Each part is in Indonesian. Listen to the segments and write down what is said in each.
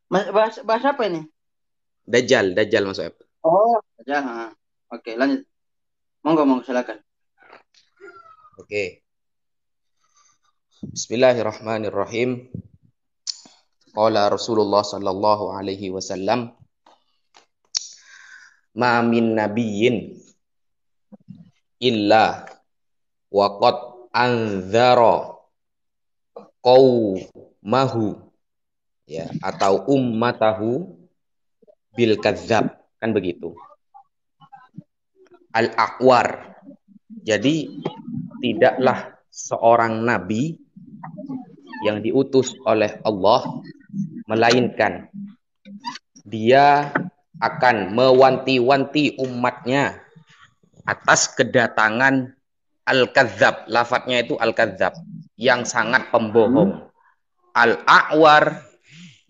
Bahasa apa ini? Dajjal, Dajjal Mas Soeb. Oh, ya. Oke, lanjut. Monggo, monggo, silakan. Oke. Bismillahirrahmanirrahim. Qala Rasulullah sallallahu alaihi wasallam, "Ma min nabiyyin illa wa qad anzara qaumahu ya atau ummatahu bil kadzab." Kan begitu. Al-aqwar. Jadi tidaklah seorang nabi yang diutus oleh Allah melainkan dia akan mewanti-wanti umatnya atas kedatangan al-kadzab. Lafadznya itu al-kadzab, yang sangat Hmm. pembohong. Al-a'war,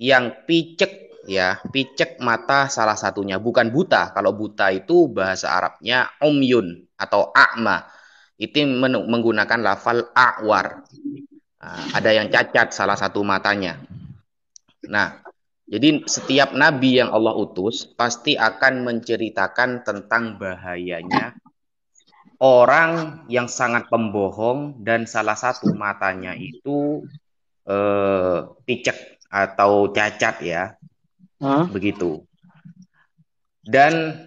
yang picek, ya, picek mata salah satunya, bukan buta. Kalau buta itu bahasa Arabnya umyun atau a'ma. Itu menggunakan lafal a'war. Nah, ada yang cacat salah satu matanya. Nah, jadi setiap nabi yang Allah utus pasti akan menceritakan tentang bahayanya orang yang sangat pembohong dan salah satu matanya itu picek atau cacat ya, Hah? begitu. Dan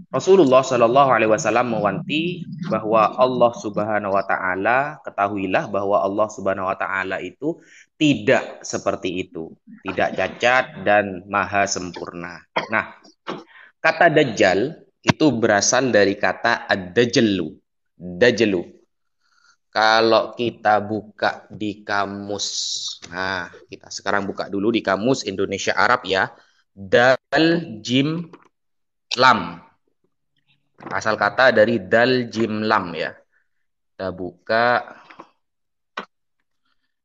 Rasulullah Shallallahu Alaihi Wasallam mewanti bahwa Allah Subhanahu Wa Taala, ketahuilah bahwa Allah Subhanahu Wa Taala itu tidak seperti itu, tidak cacat dan maha sempurna. Nah, kata Dajjal itu berasal dari kata ad-dajjalu. Dajjalu. Kalau kita buka di kamus, nah kita sekarang buka dulu di kamus Indonesia Arab ya. Dal jim lam. Asal kata dari dal jim lam ya. Kita buka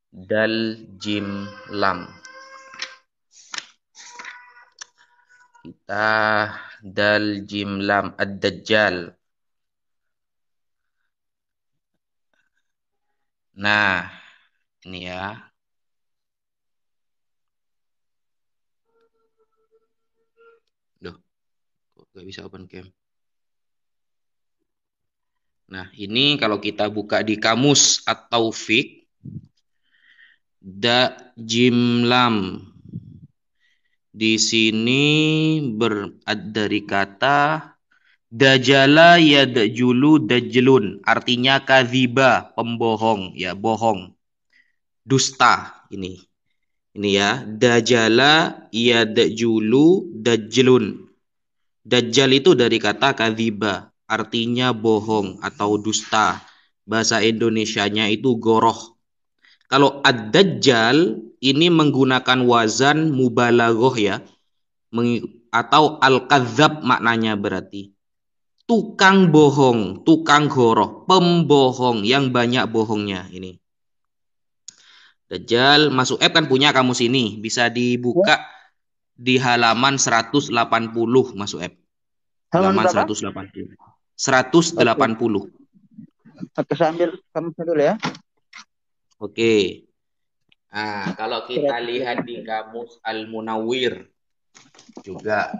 dal jim lam. Kita dal jim lam ad-dajjal. Nah, ini ya. Duh, kok gak bisa open cam. Nah, ini kalau kita buka di kamus atau fik, da jim lam. Di sini dari kata dajala ya dajulu dajlun, artinya kadhiba, pembohong ya, bohong, dusta ini. Ini ya, dajala ya dajulu dajlun. Dajjal itu dari kata kadhiba, artinya bohong atau dusta. Bahasa Indonesianya itu goroh. Kalau ad-dajjal ini menggunakan wazan mubalaghah ya, atau al-kadzab maknanya berarti. Tukang bohong, tukang goroh, pembohong yang banyak bohongnya ini. Dajjal, masuk app kan punya kamus ini, bisa Ya. dibuka di halaman 180 masuk app. Halaman Halaman berapa? 180. 180. Oke. Oke, saya ambil kamu dulu ya. Oke. Nah, kalau kita lihat di kamus Al-Munawwir juga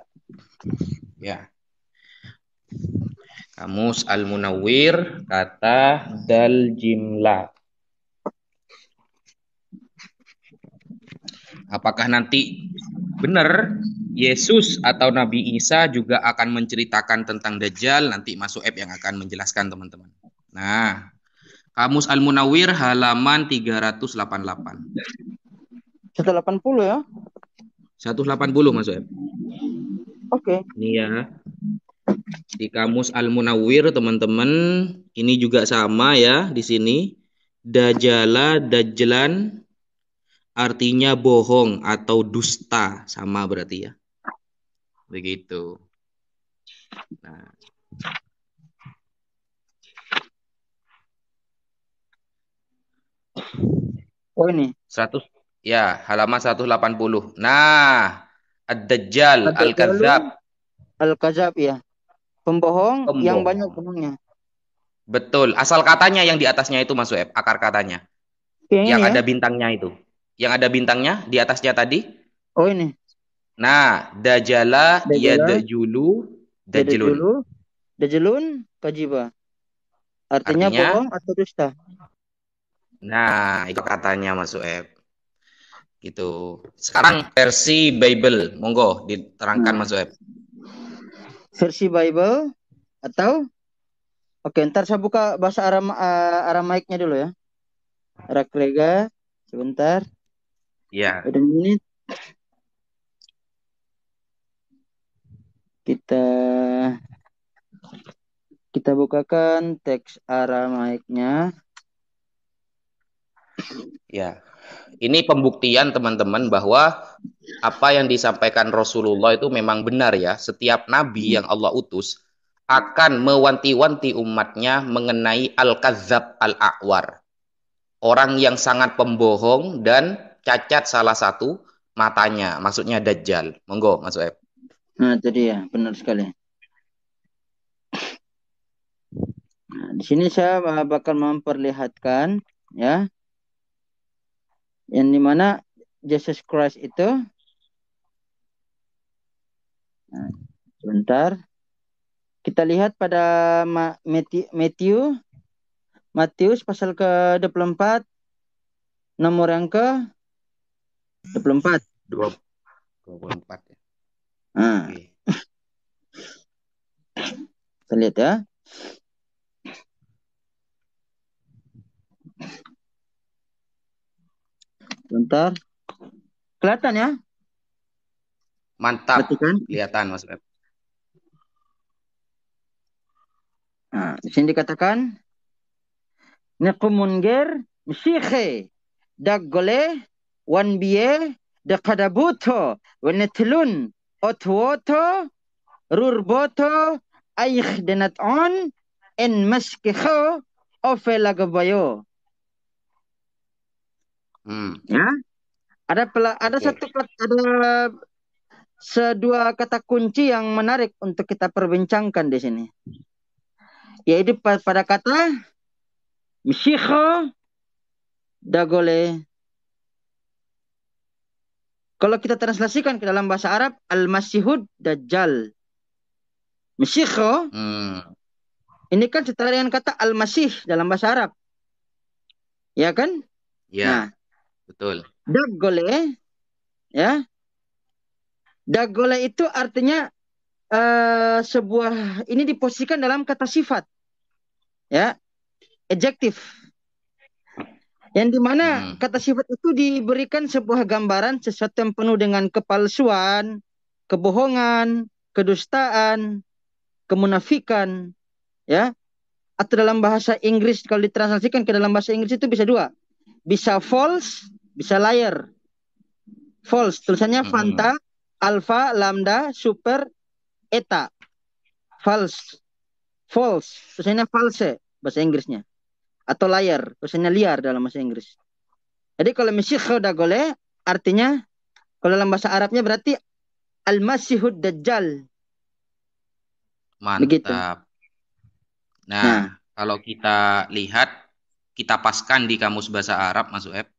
ya. Kamus Al-Munawwir kata dal jimla. Apakah nanti benar Yesus atau Nabi Isa juga akan menceritakan tentang Dajjal? Nanti masuk app yang akan menjelaskan teman-teman. Nah, Kamus Al-Munawwir halaman 388. 180 ya. 180 masuk app. Oke. Ini ya. Di Kamus Al-Munawwir teman-teman, ini juga sama ya di sini. Dajjala, dajjalan artinya bohong atau dusta, sama berarti ya. Begitu. Nah, Oh, ini. 100 ya, halaman 180. Nah, Ad-Dajjal, Ada jalur Al-Kadzab, al-kazab ya. Pembohong yang banyak pembohong. bohongnya. Betul, asal katanya yang di atasnya itu masuk F, akar katanya. Yang Yang ini ya. ada bintangnya itu. Yang ada bintangnya di atasnya tadi, Oh, ini. Nah, dajala Dajjala, yadjulu dajlun. Yadjulu, Dajjalun, Kajiba. Artinya Artinya, bohong atau dusta. nah itu katanya Mas Sueb. Gitu. Sekarang versi Bible, monggo diterangkan Nah, Mas Sueb. versi Bible atau oke, ntar saya buka bahasa Aramaiknya dulu ya. Rakrega, sebentar. Ya, Ada menit. Kita kita bukakan teks Aramaiknya. ya. Ini pembuktian teman-teman bahwa apa yang disampaikan Rasulullah itu memang benar ya. Setiap nabi yang Allah utus akan mewanti-wanti umatnya mengenai al-kadzab al-a'war. Orang yang sangat pembohong dan cacat salah satu matanya. Maksudnya Dajjal. Monggo, Mas Web. Nah, tadi ya, benar sekali. Nah, di sini saya bakal memperlihatkan ya, yang dimana Jesus Christ itu, nah, sebentar, kita lihat pada Matius pasal ke-24, nomor yang ke-24. 24 ya. Nah, Oke. kita lihat ya. Sebentar. Kelihatan ya? Mantap. Perhatikan. Kelihatan, Mas Web. Nah, di sini dikatakan Nekumunger Mshikhe Daggole Wanbie Dekadabuto Wenetlun Otwoto Rurboto Aich Denat On En Maskeho Ofelagabayo. Ya, ada Oke. ada sedua kata kunci yang menarik untuk kita perbincangkan di sini. Yaitu pada kata Mishikho Dagole. Kalau kita translasikan ke dalam bahasa Arab, Al-Masihud Dajjal. Mishikho, ini kan setara dengan kata Al-Masih dalam bahasa Arab. Ya kan? Ya, Nah, betul. Dagole, ya. Dagole itu artinya sebuah, ini diposisikan dalam kata sifat. Ya, adjektif. Yang dimana kata sifat itu diberikan sebuah gambaran sesuatu yang penuh dengan kepalsuan, kebohongan, kedustaan, kemunafikan, ya. Atau dalam bahasa Inggris, kalau ditranslasikan ke dalam bahasa Inggris itu bisa dua. Bisa false, bisa liar. False, tulisannya fanta, alpha, lambda, super, eta. False. False, tulisannya false, bahasa Inggrisnya. Atau liar, tulisannya liar dalam bahasa Inggris. Jadi kalau Masihud Dagole artinya kalau dalam bahasa Arabnya berarti Al-Masihud Dajjal. Begitu. Mantap. Nah, kalau kita lihat, kita paskan di kamus bahasa Arab, Mas Ueb.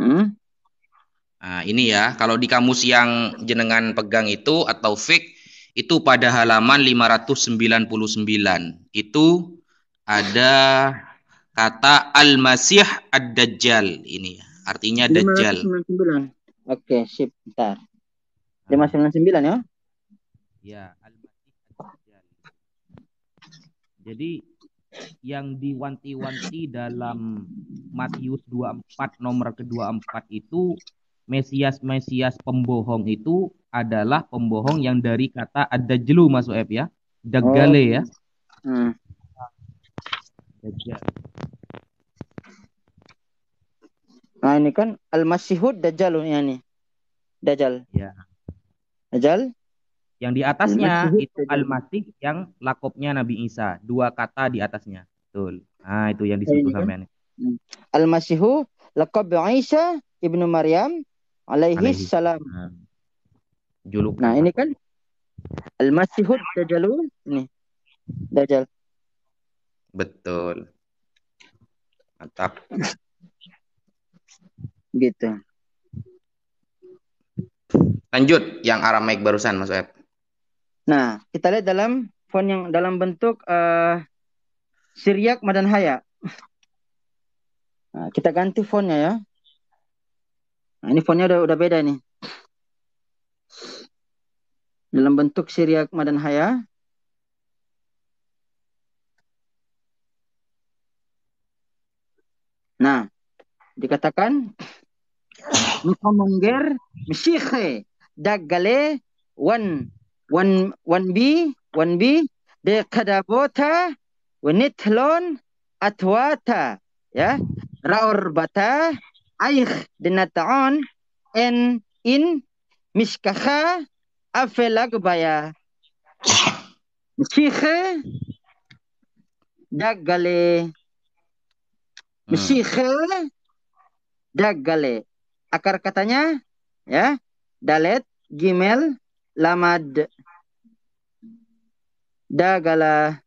Nah, ini ya, kalau di kamus yang jenengan pegang itu atau fik itu pada halaman 599. Itu ada kata Al-Masih Ad-Dajjal ini, artinya Dajjal. 599. Oke, sip, bentar. 599 ya. Ya, Al-Masih Ad-Dajjal. Jadi yang diwanti-wanti dalam Matius 24 nomor ke-24 itu Mesias-Mesias pembohong itu adalah pembohong yang dari kata ad-dajjalu Mas Uep ya. Daggale ya. Dajjal. Nah, ini kan Al-Masihud Dajjal ini. Dajjal. Ya. Dajjal. Yang di atasnya itu Al-Masih yang lakopnya Nabi Isa. Dua kata di atasnya. Betul. Nah, itu yang disebut sampean. Al-Masihu laqab Isa ibnu Maryam alaihi salam. Julukan. Nah, ini kan Al-Masihud Dajjalul ini. Dajjal. Betul. Mantap. Gitu. Lanjut yang Aramaik barusan, Mas Web. Nah, kita lihat dalam font yang dalam bentuk Siriak Madan Haya. Nah, kita ganti fontnya ya. Nah, ini fontnya udah beda nih. Dalam bentuk Siriak Madan Haya. Nah, dikatakan Mkomongger Mshikhe Daggale wan B de Kadabota Wenithlon Atwata ya Raor Bata Aich Denataon en in Miskaha Afelagbaya Mshikhe Daggale Mshikhe Daggale. Akar katanya ya Dalet Gimel Lamad Dagala.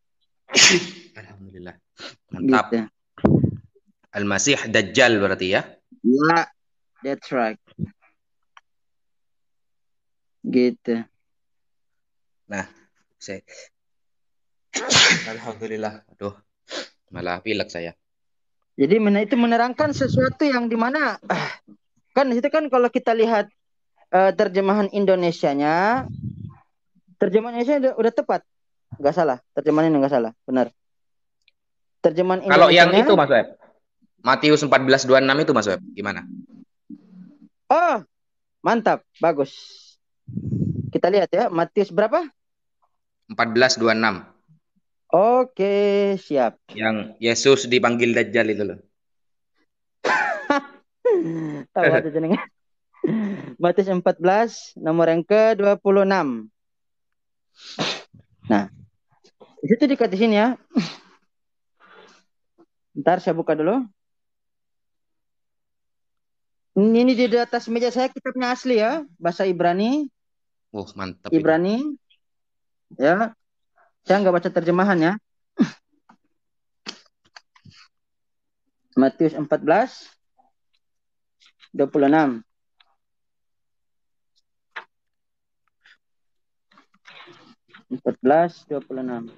Alhamdulillah. Mantap. Gitu. Al-Masih Dajjal berarti ya? Ya, that's right. Gitu. Nah, saya Alhamdulillah. Aduh, malah pilek saya. Jadi itu menerangkan sesuatu yang dimana kan itu kan kalau kita lihat terjemahan Indonesianya, terjemahan Indonesia udah tepat, nggak salah, terjemahannya nggak salah, benar. Terjemahan Kalau yang Indonesianya, itu Mas Web, Matius 14:26 itu Mas Web, gimana? oh mantap, bagus. Kita lihat ya, Matius berapa? 14:26. Oke, siap. Yang Yesus dipanggil Dajjal itu loh. Tahu aja jenengnya. Matius 14 nomor yang ke-26. Nah, di situ di sini ya. Ntar saya buka dulu. Ini di atas meja saya kitabnya asli ya, bahasa Ibrani. Mantap Ibrani. itu. Ya. Saya nggak baca terjemahan ya. Matius 14 26. Empat belas 26.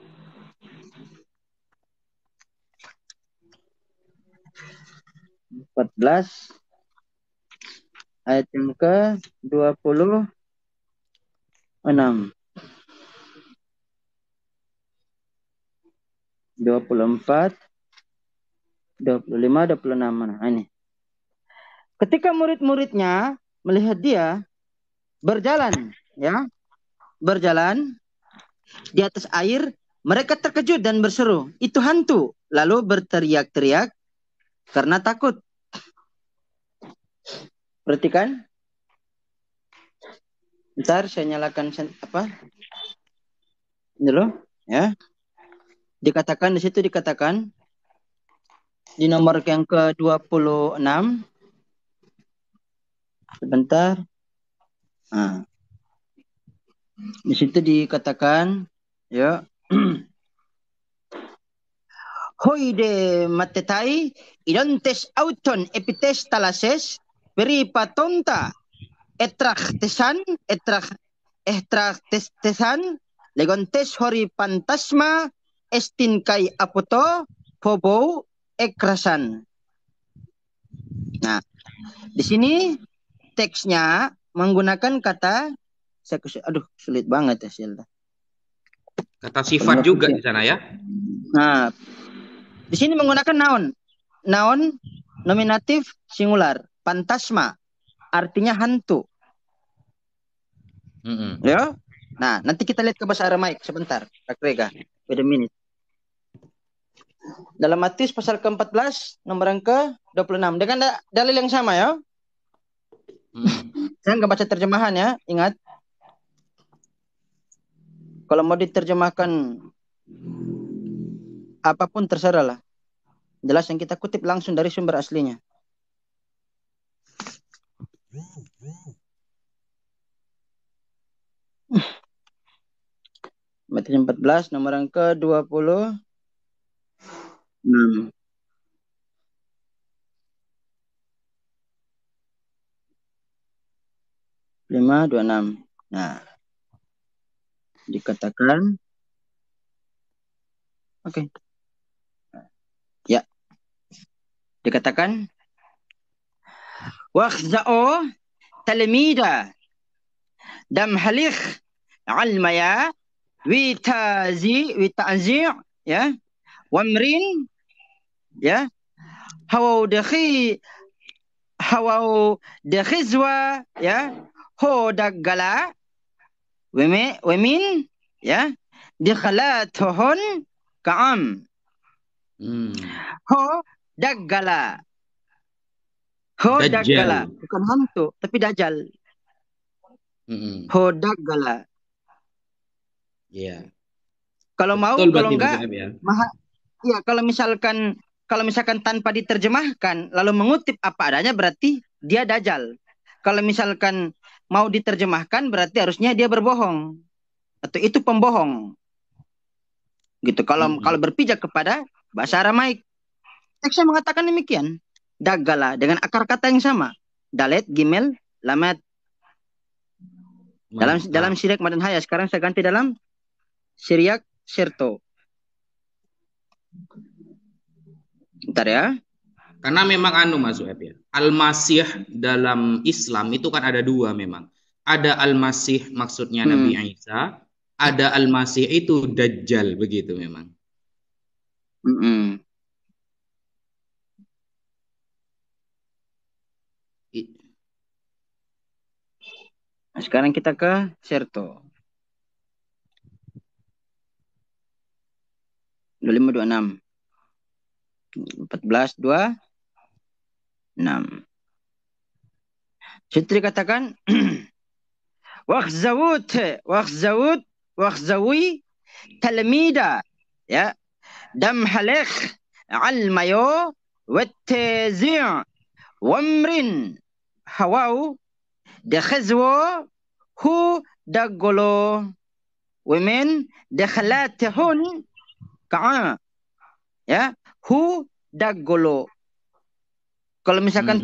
Empat belas ayat yang ke 26. 24, 25, 26 mana? Ini. Ketika murid-muridnya melihat dia berjalan, ya, berjalan di atas air, mereka terkejut dan berseru, itu hantu. Lalu berteriak-teriak karena takut. Perhatikan. Ntar saya nyalakan apa? Ini loh, ya. Dikatakan di situ dikatakan di nomor yang ke-26. Sebentar. Nah. Di situ dikatakan ya Hoide matetai idontes auton epites talases peripatonta etrach tesan legontes hori pantasma estin kai apoto pobo ekrasan. Nah, di sini teksnya menggunakan kata aduh sulit banget ya Silda. Kata sifat juga di sana ya. Nah, di sini menggunakan noun nominatif singular, pantasma, artinya hantu. Ya. Nah, nanti kita lihat ke bahasa Aramaik sebentar. Rega, wait a minute. Dalam Matius pasal ke-14 nomor yang ke-26 dengan dalil yang sama ya. Saya nggak baca terjemahan ya, ingat. Kalau mau diterjemahkan apapun terserah lah. Jelas yang kita kutip langsung dari sumber aslinya. Matius 14 nomor yang ke-26. 5:26. Nah, dikatakan, oke. Ya, dikatakan wakhza'u talmida dam halikh almaya witazi ya wamrin ya hawau dakhizwa ya ho daggala wemin ya dikhalatuhun ka'am ho daggala Dajjal. bukan hantu tapi dajjal. Ho daggala. Iya. Kalau mau, Betul kalau berarti Mas enggak, Suhaib ya. ya kalau misalkan tanpa diterjemahkan lalu mengutip apa adanya berarti dia dajjal. Kalau misalkan mau diterjemahkan berarti harusnya dia berbohong atau itu pembohong. Gitu. Kalau berpijak kepada bahasa Aramaik, teksnya mengatakan demikian. Daggala dengan akar kata yang sama. Dalet, Gimel, Lamat. Dalam Siriak Madan Haya. Sekarang saya ganti dalam Siriak Serto. Bentar ya. Karena memang Mas Suhaib ya. Al-Masih dalam Islam itu kan ada dua memang. Ada Al-Masih maksudnya Nabi Isa. Ada Al-Masih itu Dajjal begitu memang. Nah, sekarang kita ke Serto. 25:26. 14:26. Situ dikatakan wakhzawi talmida ya dam halekh almayo wattazi' wamrin hawau dakhazwa hu daggolo women dakhalatahun ka'a ya hu daggolo. Kalau misalkan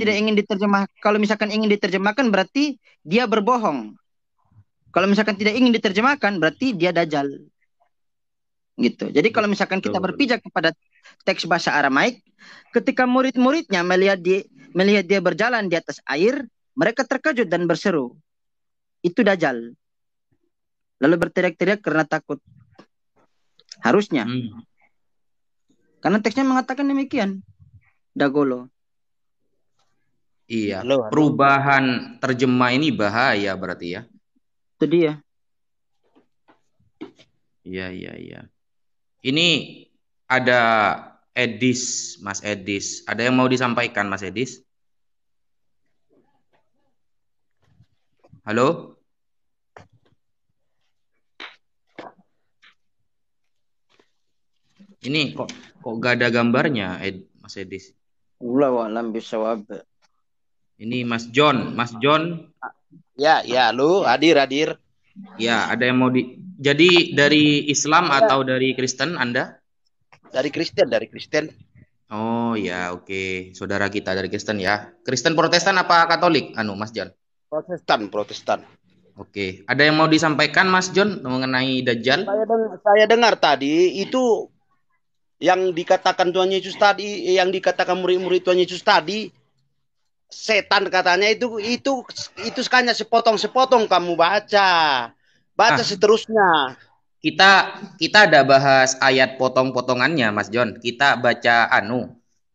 kalau misalkan ingin diterjemahkan berarti dia berbohong. Kalau misalkan tidak ingin diterjemahkan berarti dia dajjal. Gitu. Jadi kalau misalkan kita berpijak kepada teks bahasa Aramaik, ketika murid-muridnya melihat dia berjalan di atas air, mereka terkejut dan berseru, itu dajjal. Lalu berteriak-teriak karena takut. Harusnya. Karena teksnya mengatakan demikian. Dagolo. Iya. Perubahan terjemah ini bahaya berarti ya. Itu dia. Iya. Ini ada Mas Edis. Ada yang mau disampaikan Mas Edis? Halo? Ini kok gak ada gambarnya Mas Edis? Wallahu a'lam bishawab. Ini Mas John. Ya, lu hadir. Ya, ada yang mau Jadi dari Islam atau dari Kristen Anda? Dari Kristen. Oh ya, oke. Saudara kita dari Kristen ya. Kristen Protestan apa Katolik? Mas John? Protestan. Oke. Ada yang mau disampaikan Mas John mengenai Dajjal? Saya dengar tadi itu yang dikatakan Tuhan Yesus tadi, yang dikatakan murid-murid Tuhan Yesus tadi, setan katanya itu sekanya sepotong-sepotong kamu baca seterusnya. Kita ada bahas ayat potong-potongannya Mas John. Kita baca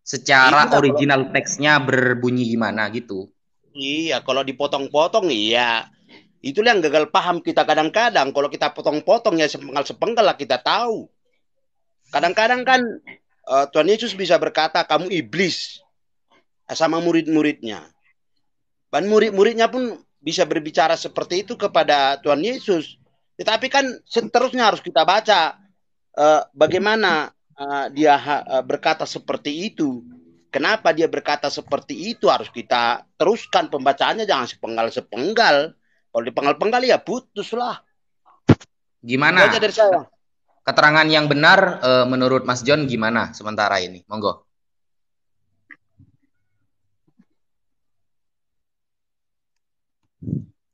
secara original teksnya berbunyi gimana gitu. Iya, kalau dipotong-potong iya. Itulah yang gagal paham kita kadang-kadang. Kalau kita potong-potong ya sepenggal lah kita tahu. Kadang-kadang kan Tuhan Yesus bisa berkata kamu iblis sama murid-muridnya. Dan murid-muridnya pun bisa berbicara seperti itu kepada Tuhan Yesus. Tetapi kan seterusnya harus kita baca bagaimana dia berkata seperti itu. Kenapa dia berkata seperti itu, harus kita teruskan pembacaannya, jangan sepenggal-sepenggal. Kalau dipenggal-penggal ya putuslah. Gimana? Dari saya. Keterangan yang benar menurut Mas John gimana sementara ini? Monggo.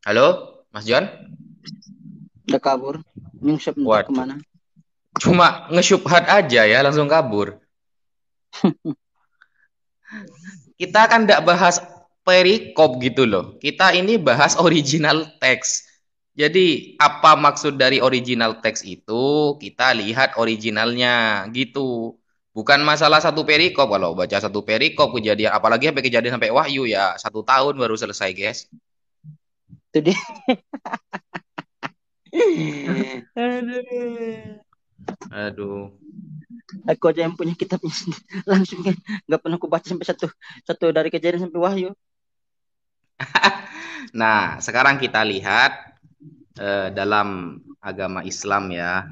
Halo, Mas John? Udah kabur. Nyungsep entah Waduh, kemana. cuma nge-syubhat aja ya, langsung kabur. Kita kan nggak bahas perikop gitu loh. Kita ini bahas original text. Jadi apa maksud dari original text itu? Kita lihat originalnya gitu. Bukan masalah satu perikop. Kalau baca satu perikop kejadian, apalagi sampai kejadian sampai wahyu ya 1 tahun baru selesai, guys. Itu dia. Aduh. Aduh. Aku aja yang punya kitabnya sendiri. Langsung kan. Nggak pernah aku baca sampai satu dari kejadian sampai wahyu. Nah, sekarang kita lihat dalam agama Islam ya,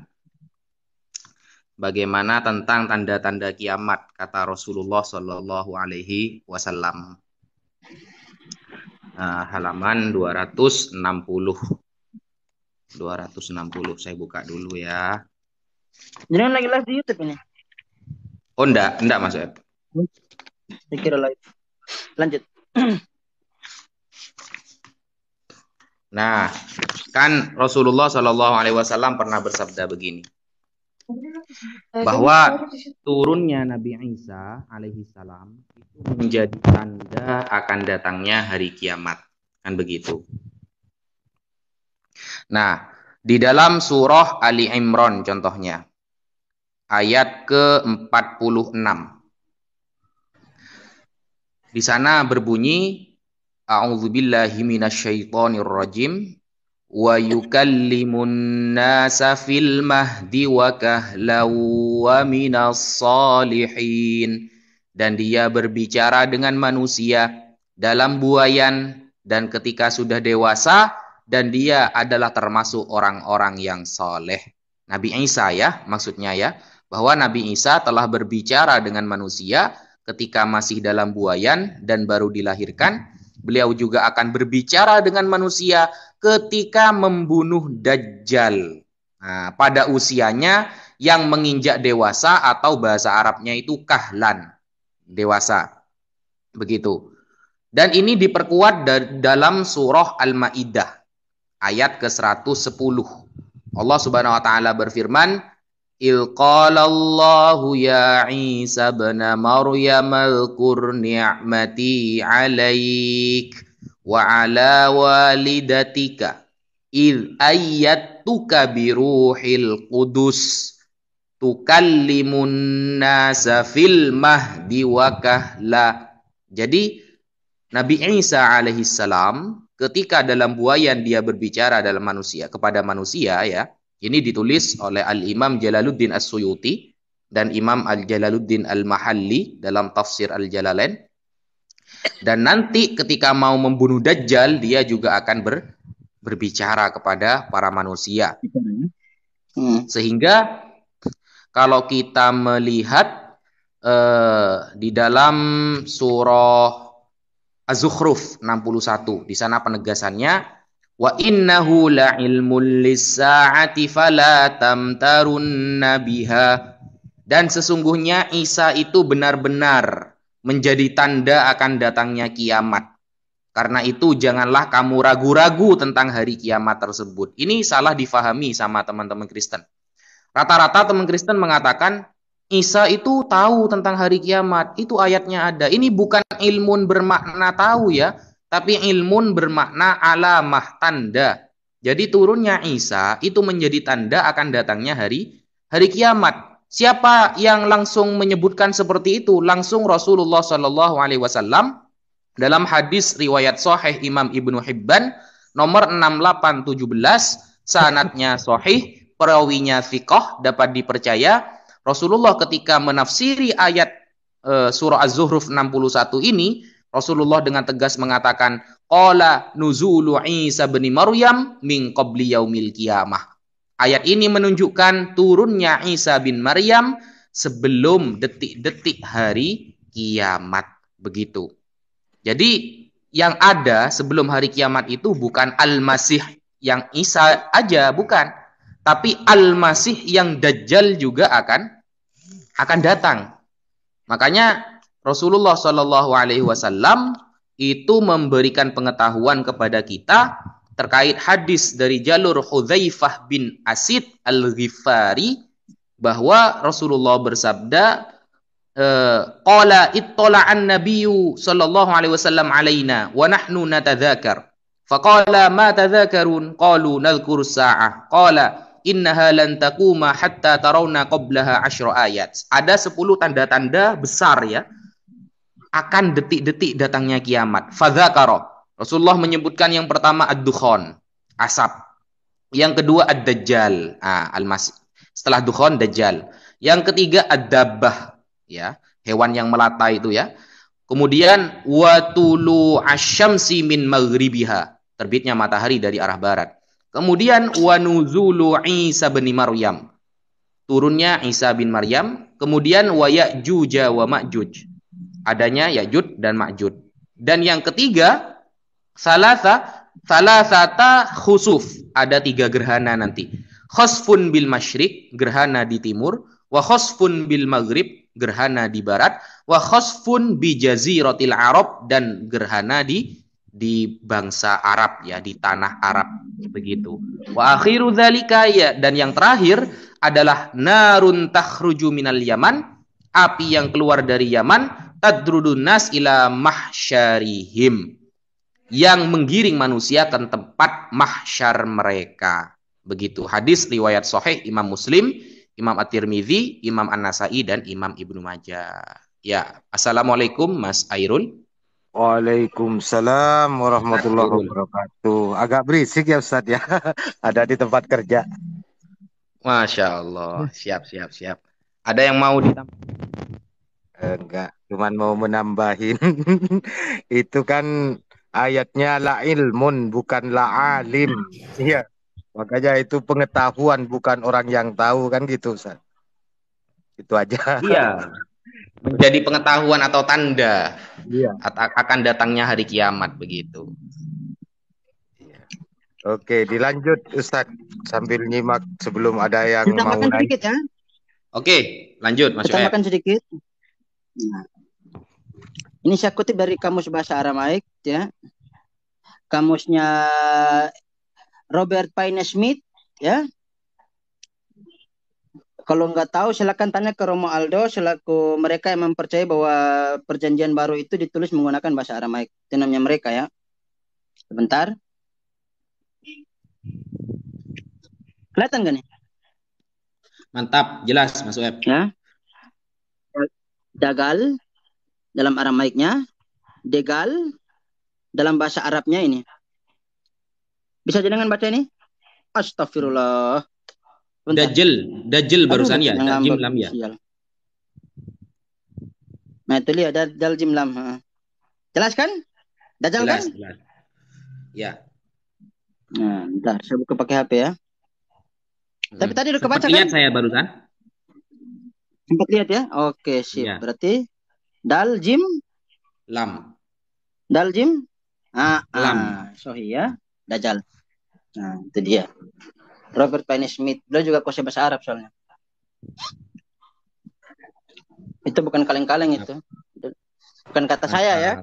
bagaimana tentang tanda-tanda kiamat kata Rasulullah Shallallahu Alaihi Wasallam. Halaman 260. Saya buka dulu ya. Jangan lagi live di YouTube ini. Oh enggak Mas Ed. Saya kira live. Lanjut. Nah, kan Rasulullah Shallallahu Alaihi Wasallam pernah bersabda begini, bahwa turunnya Nabi Isa alaihi salam itu menjadi tanda akan datangnya hari kiamat, kan begitu. Nah, di dalam surah Ali Imran contohnya ayat ke-46, di sana berbunyi A'udzubillahi minasyaitonirrajim wa yukallimun nasa fil mahdi wa kahlan wa minas salihin, dan dia berbicara dengan manusia dalam buayan dan ketika sudah dewasa, dan dia adalah termasuk orang-orang yang soleh. Nabi Isa ya, maksudnya ya, bahwa Nabi Isa telah berbicara dengan manusia ketika masih dalam buayan dan baru dilahirkan. Beliau juga akan berbicara dengan manusia ketika membunuh Dajjal. Nah, pada usianya yang menginjak dewasa, atau bahasa Arabnya itu kahlan, dewasa. Begitu. Dan ini diperkuat dalam surah Al-Maidah ayat ke-110. Allah Subhanahu wa taala berfirman, "Il qalallahu ya Isa ibn Maryam alqur ni'mati 'alaik wa 'ala walidatika id ayyatuka biruhil qudus tukallimun nasa fil mahdi wa kahla." Jadi Nabi Isa alaihi salam ketika dalam buayan dia berbicara dalam manusia kepada manusia ya. Ini ditulis oleh Al-Imam Jalaluddin As-Suyuti dan Imam Al-Jalaluddin Al-Mahalli dalam tafsir Al-Jalalain. Dan nanti ketika mau membunuh Dajjal, dia juga akan berbicara kepada para manusia. Sehingga kalau kita melihat di dalam surah Az-Zukhruf 61, di sana penegasannya, wa innahu la ilmul lis-sa'ati fala tamtarunna biha, dan sesungguhnya Isa itu benar-benar menjadi tanda akan datangnya kiamat. Karena itu janganlah kamu ragu-ragu tentang hari kiamat tersebut. Ini salah difahami sama teman-teman Kristen. Rata-rata teman Kristen mengatakan Isa itu tahu tentang hari kiamat. Itu ayatnya ada. Ini bukan ilmun bermakna tahu ya, tapi ilmun bermakna alamah, tanda. Jadi turunnya Isa itu menjadi tanda akan datangnya hari kiamat. Siapa yang langsung menyebutkan seperti itu? Langsung Rasulullah Shallallahu Alaihi Wasallam dalam hadis riwayat Sahih Imam Ibnu Hibban nomor 6817, sanadnya sahih, perawinya thiqah, dapat dipercaya. Rasulullah ketika menafsiri ayat surah Az-Zukhruf 61 ini, Rasulullah dengan tegas mengatakan, qala nuzulu Isa bin Maryam min qabli yaumil qiyamah. Ayat ini menunjukkan turunnya Isa bin Maryam sebelum detik-detik hari kiamat. Begitu. Jadi yang ada sebelum hari kiamat itu bukan Al-Masih yang Isa aja, bukan. Tapi Al-Masih yang Dajjal juga akan datang. Makanya Rasulullah Shallallahu Alaihi Wasallam itu memberikan pengetahuan kepada kita terkait hadis dari jalur Hudzaifah bin Asid Al-Ghifari bahwa Rasulullah bersabda, qala ittala'an nabiyyu sallallahu alaihi wasallam alaina wa nahnu natadzakar. Faqala ma tadzakarun? Qalu nadhkuru sa'ah. Qala innaha lan taquma hatta tarawna qablaha 10 ayat. Ada 10 tanda-tanda besar ya akan detik-detik datangnya kiamat. Fadzakara. Rasulullah menyebutkan yang pertama ad-dukhan, asap. Yang kedua ad-dajjal, al-masih. Setelah dukhan, dajjal. Yang ketiga ad-dabbah, ya, hewan yang melata itu ya. Kemudian watulu asyamsi min maghribiha, terbitnya matahari dari arah barat. Kemudian wanuzulu Isa bin Maryam, turunnya Isa bin Maryam. Kemudian wa Ya'juj wa Ma'juj, adanya Ya'juj dan Ma'juj. Dan yang ketiga salasata khusuf, ada 3 gerhana nanti. Khosfun bil masyrik, gerhana di timur, wa khosfun bil maghrib, gerhana di barat, wa khosfun bi jaziratil Arab, dan gerhana di bangsa Arab ya, di tanah Arab begitu. Wa akhiru dzalika, ya, dan yang terakhir adalah narun takhruju minal Yaman, api yang keluar dari Yaman, tadrudun nas ila mahsyarihim, yang menggiring manusia ke tempat mahsyar mereka. Begitu. Hadis riwayat sahih Imam Muslim, Imam At-Tirmidzi, Imam An-Nasa'i, dan Imam Ibnu Majah. Ya, assalamualaikum Mas Airul. Waalaikumsalam warahmatullahi wabarakatuh. Agak berisik ya Ustadz ya. Ada di tempat kerja. Masya Allah. Siap. Ada yang mau ditambah? Enggak, cuman mau menambahin. Itu kan ayatnya la ilmun, bukan la alim. Iya. Makanya itu pengetahuan, bukan orang yang tahu, kan gitu Ustadz. Itu aja. Iya. Menjadi pengetahuan atau tanda, iya, akan datangnya hari kiamat begitu. Oke, dilanjut Ustadz sambil nyimak sebelum ada yang mau Tambahkan naik. sedikit ya. Oke, lanjut Mas Yoel. Tambahkan sedikit. Nah, ini saya kutip dari Kamus Bahasa Aramaik ya. Kamusnya Robert Payne Smith ya. Kalau nggak tahu silakan tanya ke Romo Aldo selaku mereka yang mempercayai bahwa perjanjian baru itu ditulis menggunakan bahasa Aramaik. Itu namanya mereka ya. Sebentar. Kelihatan gak nih? Mantap, jelas Mas Yoel. Ya. Dagal dalam Aramaiknya, degal dalam bahasa Arabnya ini. Bisa jenengan baca ini? Astagfirullah. Dajjal barusan ya, jim lam ya. Nah itu lihat dal jim lam. Jelas kan? Dajjal kan? Jelas. Ya. Nah, bentar, saya buka pakai HP ya. Tapi tadi udah kebaca kan? Lihat saya barusan. Sempat lihat ya? Oke, sip. Ya. Berarti dal jim lam. Dal jim lam. Sohi ya, Dajjal. Nah, itu dia. Robert Payne Smith, beliau juga kuasa bahasa Arab soalnya. Itu bukan kaleng-kaleng itu. Bukan kata saya ya.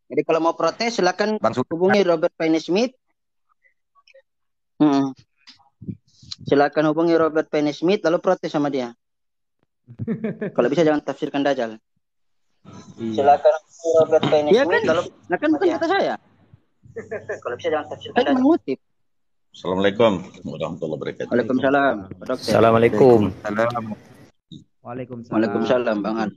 Jadi kalau mau protes silakan hubungi Robert Payne Smith. Silakan hubungi Robert Payne Smith lalu protes sama dia. Kalau bisa jangan tafsirkan Dajjal. Silakan hubungi Robert Payne Smith lalu kan bukan kata saya. Kalau bisa jangan tafsirkan Dajjal. Mengutip. Assalamualaikum warahmatullahi wabarakatuh. Waalaikumsalam. Assalamualaikum. Waalaikumsalam Bang Al.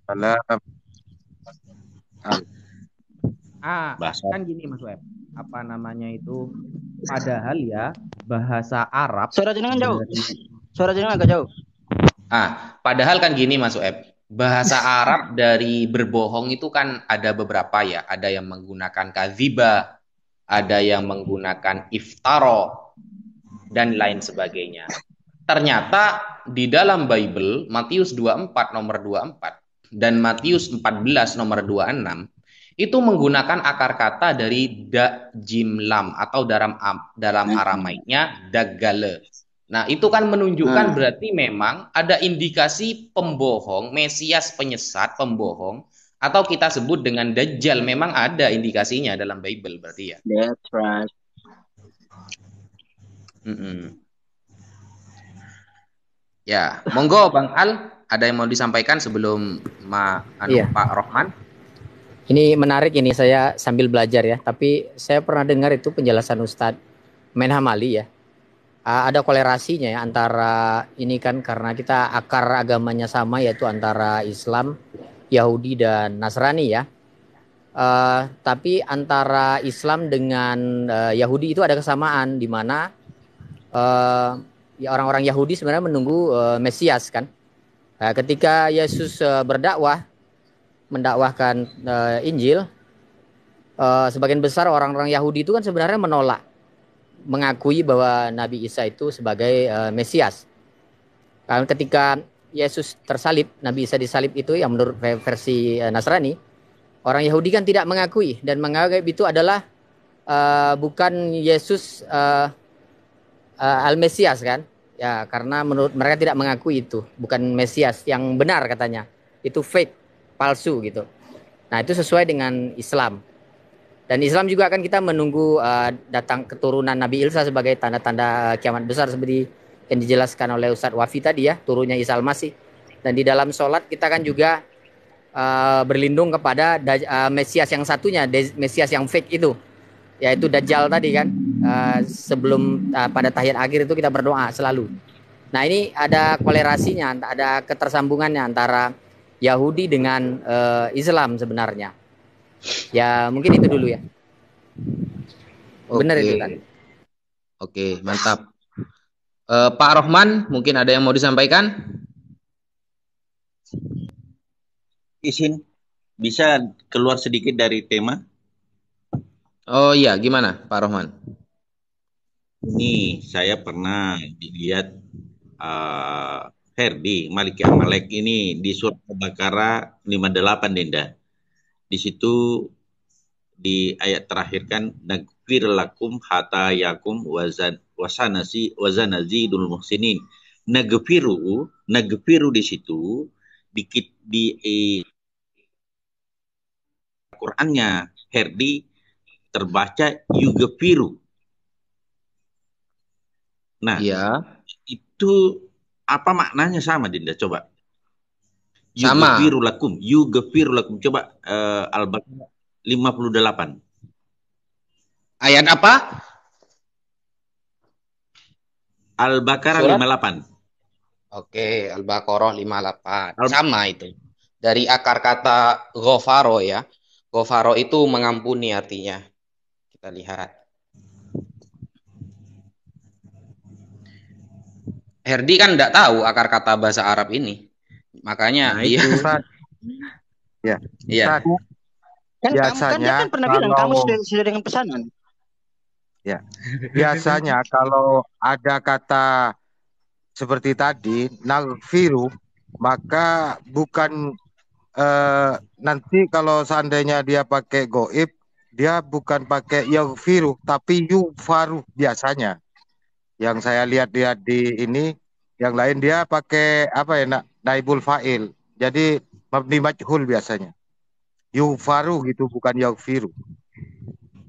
Kan gini Mas Web. Apa namanya itu? Padahal ya bahasa Arab. Suara jenengan jauh. Suara jenengan agak jauh. Padahal kan gini Mas Web. Bahasa Arab dari berbohong itu kan ada beberapa ya. Ada yang menggunakan kadziba, ada yang menggunakan iftara, dan lain sebagainya. Ternyata di dalam Bible, Matius 24 nomor 24 dan Matius 14 nomor 26 itu menggunakan akar kata dari da jim lam atau dalam Aramaiknya daggale. Nah, itu kan menunjukkan berarti memang ada indikasi pembohong, Mesias penyesat, pembohong, atau kita sebut dengan Dajjal, memang ada indikasinya dalam Bible berarti ya. That's right. Mm-mm. Ya, monggo Bang Al, ada yang mau disampaikan sebelum Iya. Pak Rohman? Ini menarik, ini saya sambil belajar ya. Tapi saya pernah dengar itu penjelasan Ustadz Menham Ali ya. Ada kolerasinya ya antara ini kan karena kita akar agamanya sama, yaitu antara Islam, Yahudi dan Nasrani ya. Tapi antara Islam dengan Yahudi itu ada kesamaan, di mana ya orang-orang Yahudi sebenarnya menunggu Mesias kan. Ketika Yesus mendakwahkan Injil, sebagian besar orang-orang Yahudi itu kan sebenarnya menolak, mengakui bahwa Nabi Isa itu sebagai Mesias. Karena ketika Yesus tersalib, Nabi Isa disalib itu yang menurut versi Nasrani, orang Yahudi kan tidak mengakui dan menganggap itu adalah bukan Yesus Al-Mesias kan. Ya, karena menurut mereka tidak mengakui itu, bukan Mesias yang benar katanya. Itu fake, palsu gitu. Nah, itu sesuai dengan Islam. Dan Islam juga kan kita menunggu datang keturunan Nabi Isa sebagai tanda-tanda kiamat besar seperti yang dijelaskan oleh Ustadz Wafi tadi ya, turunnya Isa Al-Masih. Dan di dalam sholat kita kan juga berlindung kepada Mesias yang satunya, Mesias yang fake itu, yaitu Dajjal tadi kan. Sebelum pada tahiyat akhir itu kita berdoa selalu. Nah, ini ada kolerasinya, ada ketersambungannya antara Yahudi dengan Islam sebenarnya. Ya, mungkin itu dulu ya. Benar itu kan. Oke, mantap. Pak Rohman, mungkin ada yang mau disampaikan? Izin, bisa keluar sedikit dari tema? Oh iya, gimana Pak Rohman? Ini saya pernah dilihat Herdi Malik Amalek ini di surat Al-Baqarah 58, Dinda. Di situ di ayat terakhir kan nagfir lakum hatta yakum wazanazidul muhsinin. Nagfiru di situ di Qurannya Herdi terbaca yugefiru. Nah, ya, itu apa maknanya sama, Dinda? Coba. Sama. Yugefiru lakum. Coba Al-Baqarah 58. Ayat apa? Al-Baqarah 58. Oke, Al-Baqarah 58. Sama itu. Dari akar kata ghafaro ya. Ghafaro itu mengampuni artinya. Kita lihat. Herdi kan enggak tahu akar kata bahasa Arab ini. Makanya dia ya. Iya. Kan Biasanya kamu kan pernah bilang kamu sudah dengan pesanan. Ya. Biasanya kalau ada kata seperti tadi nagfiru, maka bukan nanti kalau seandainya dia pakai goib, dia bukan pakai yaghfiru tapi yufaru biasanya. Yang saya lihat di ini, yang lain dia pakai apa ya, naibul fa'il. Jadi mabni majhul biasanya. Yufaru gitu, bukan yaghfiru.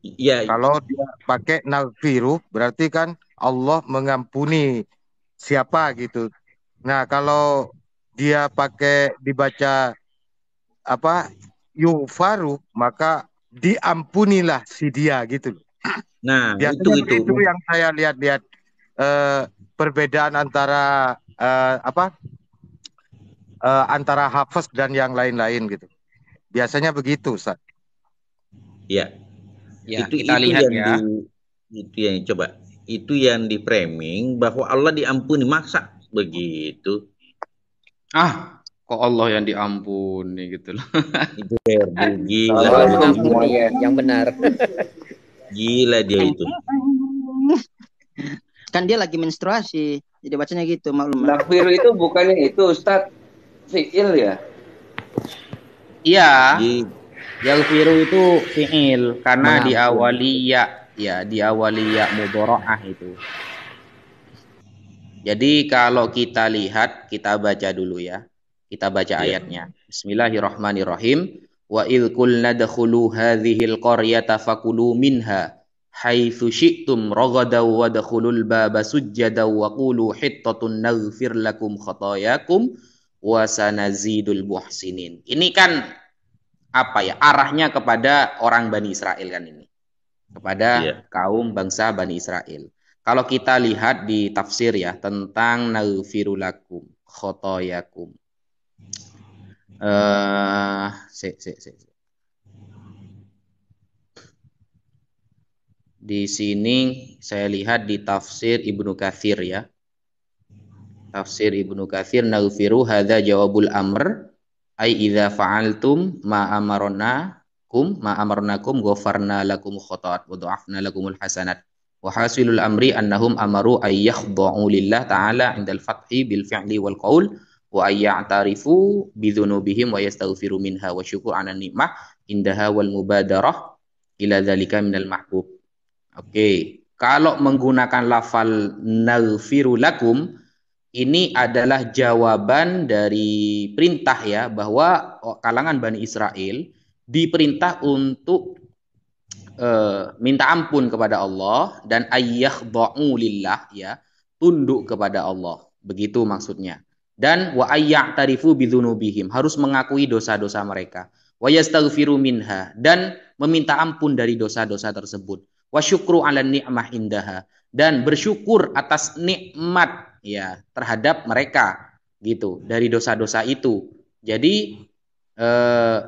Iya. Kalau dia pakai naghfiru berarti kan Allah mengampuni siapa gitu. Nah, kalau dia pakai dibaca apa yufaru, maka diampunilah si dia gitu. Nah, biasanya itu yang saya lihat perbedaan antara antara Hafiz dan yang lain-lain gitu. Biasanya begitu, Ustaz. Ya. Ya, kita lihat ya. Itu yang coba. Itu yang di framing bahwa Allah diampuni, maksa begitu. Kok Allah yang diampuni gitu loh. Itu gila. Yang benar. Gila dia itu. Kan dia lagi menstruasi, jadi bacanya gitu, maklum. Nagfiru itu bukannya itu Ustadz fi'il ya? Iya. Yaghfiru itu fi'il karena diawali ya mudharaah itu. Jadi kalau kita lihat, kita baca dulu ya. Kita baca ayatnya. Bismillahirrahmanirrahim. Wa idh qulna dkhulu hadhil qaryata fakulu minha haitsu syi'tum raghadaw wadkhulul baba sujjadaw wa qulu hittatun naghfir lakum khotoyakum wa sanazidul muhsinin. Ini kan apa ya? Arahnya kepada orang Bani Israel kan ini. Kepada kaum bangsa Bani Israel. Kalau kita lihat di tafsir ya tentang naghfiru lakum khotoyakum. Di sini saya lihat di tafsir Ibnu Katsir ya. Tafsir Ibnu Katsir naghfiru hadza jawabul amr ai idza fa'altum ma amarnakum ghafarna lakum khotat wa dha'afna lakumul hasanat wa hasilul amri annahum amaru ay yakhda'u lillah ta'ala 'indal fathi bil fi'li wal qaul wa ay ya'tarifu bi dzunubihim wa yastaghfiru minha wa syukur 'ala ni'mah indaha wal mubadarah ila dzalika minal mahbub. Oke, kalau menggunakan lafal naghfiru lakum ini adalah jawaban dari perintah ya bahwa kalangan Bani Israel diperintah untuk minta ampun kepada Allah dan ayyakhda'u lillah ya, tunduk kepada Allah. Begitu maksudnya. Dan wa ayya'tarifu bidzunubihim, harus mengakui dosa-dosa mereka. Wa yastaghfiru minha, dan meminta ampun dari dosa-dosa tersebut. Wa syukru 'ala ni'mah indaha, dan bersyukur atas nikmat ya terhadap mereka gitu dari dosa-dosa itu. Jadi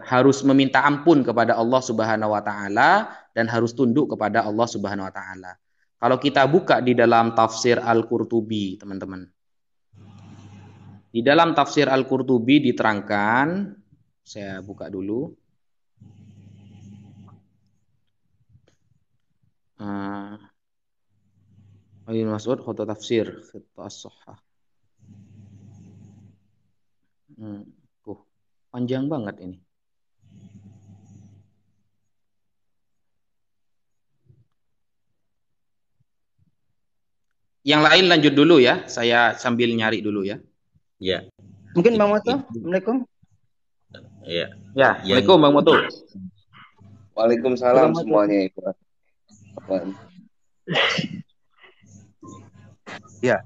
harus meminta ampun kepada Allah Subhanahu wa taala dan harus tunduk kepada Allah Subhanahu wa taala. Kalau kita buka di dalam tafsir Al-Qurtubi, teman-teman. Di dalam tafsir Al-Qurtubi diterangkan, saya buka dulu. Ibnu Mas'ud khoto tafsir khoto as-sahah. Panjang banget ini. Yang lain lanjut dulu ya, saya sambil nyari dulu ya. Ya. Mungkin Bang Moto. Assalamualaikum. Ya. Ya, Assalamualaikum Bang Moto. Waalaikumsalam semuanya. Ya,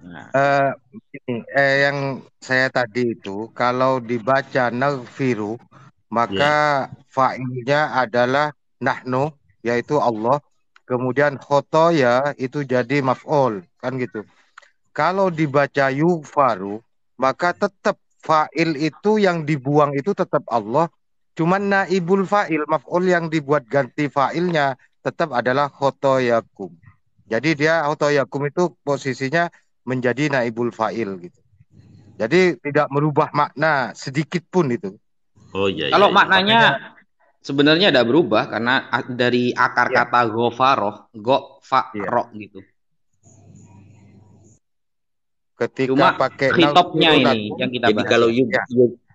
yang saya tadi itu kalau dibaca naghfiru maka fa'ilnya adalah nahnu, yaitu Allah. Kemudian khotoya itu jadi maf'ul, kan gitu. Kalau dibaca yughfaru maka tetap fa'il itu yang dibuang itu tetap Allah. Cuman naibul fa'il, maf'ul yang dibuat ganti fa'ilnya tetap adalah khotoyakum. Jadi dia khotoyakum itu posisinya menjadi naibul fa'il gitu. Jadi tidak merubah makna sedikit pun itu. Oh iya. Kalau maknanya sebenarnya tidak berubah karena dari akar kata gofaroh, gofaro gitu. Ketika cuma pakai khitobnya ini yang kita bahas. Jadi kalau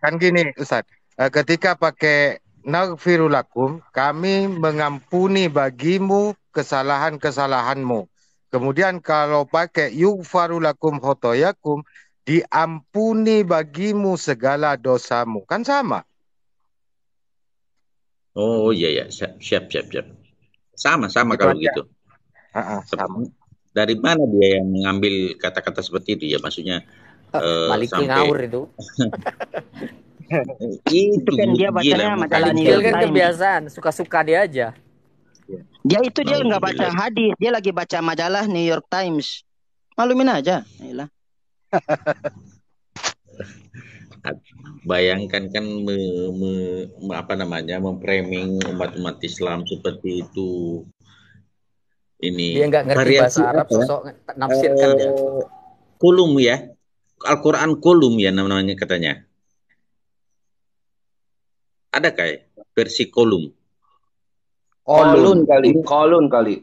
kan gini Ustaz, ketika pakai naghfirulakum, kami mengampuni bagimu kesalahan-kesalahanmu. Kemudian kalau pakai yughfarulakum khotoyakum, diampuni bagimu segala dosamu. Kan sama. Oh iya, siap. Sama itu kalau aja. Gitu. Sama. Dari mana dia yang mengambil kata-kata seperti itu ya, maksudnya Malikul ngawur itu. Itu kan dia bacanya majalah New York Times. Kan kebiasaan, suka-suka dia aja. Dia nggak baca hadis, dia lagi baca majalah New York Times. Malumin aja. Yalah. Bayangkan kan memframing umat Islam seperti itu. Ini dia nggak ngerti bahasa Arab, sosok nafsirkan dia. Kulum ya, Al-Quran kulum ya namanya katanya. Ada kayak versi kolum? Kolun kali.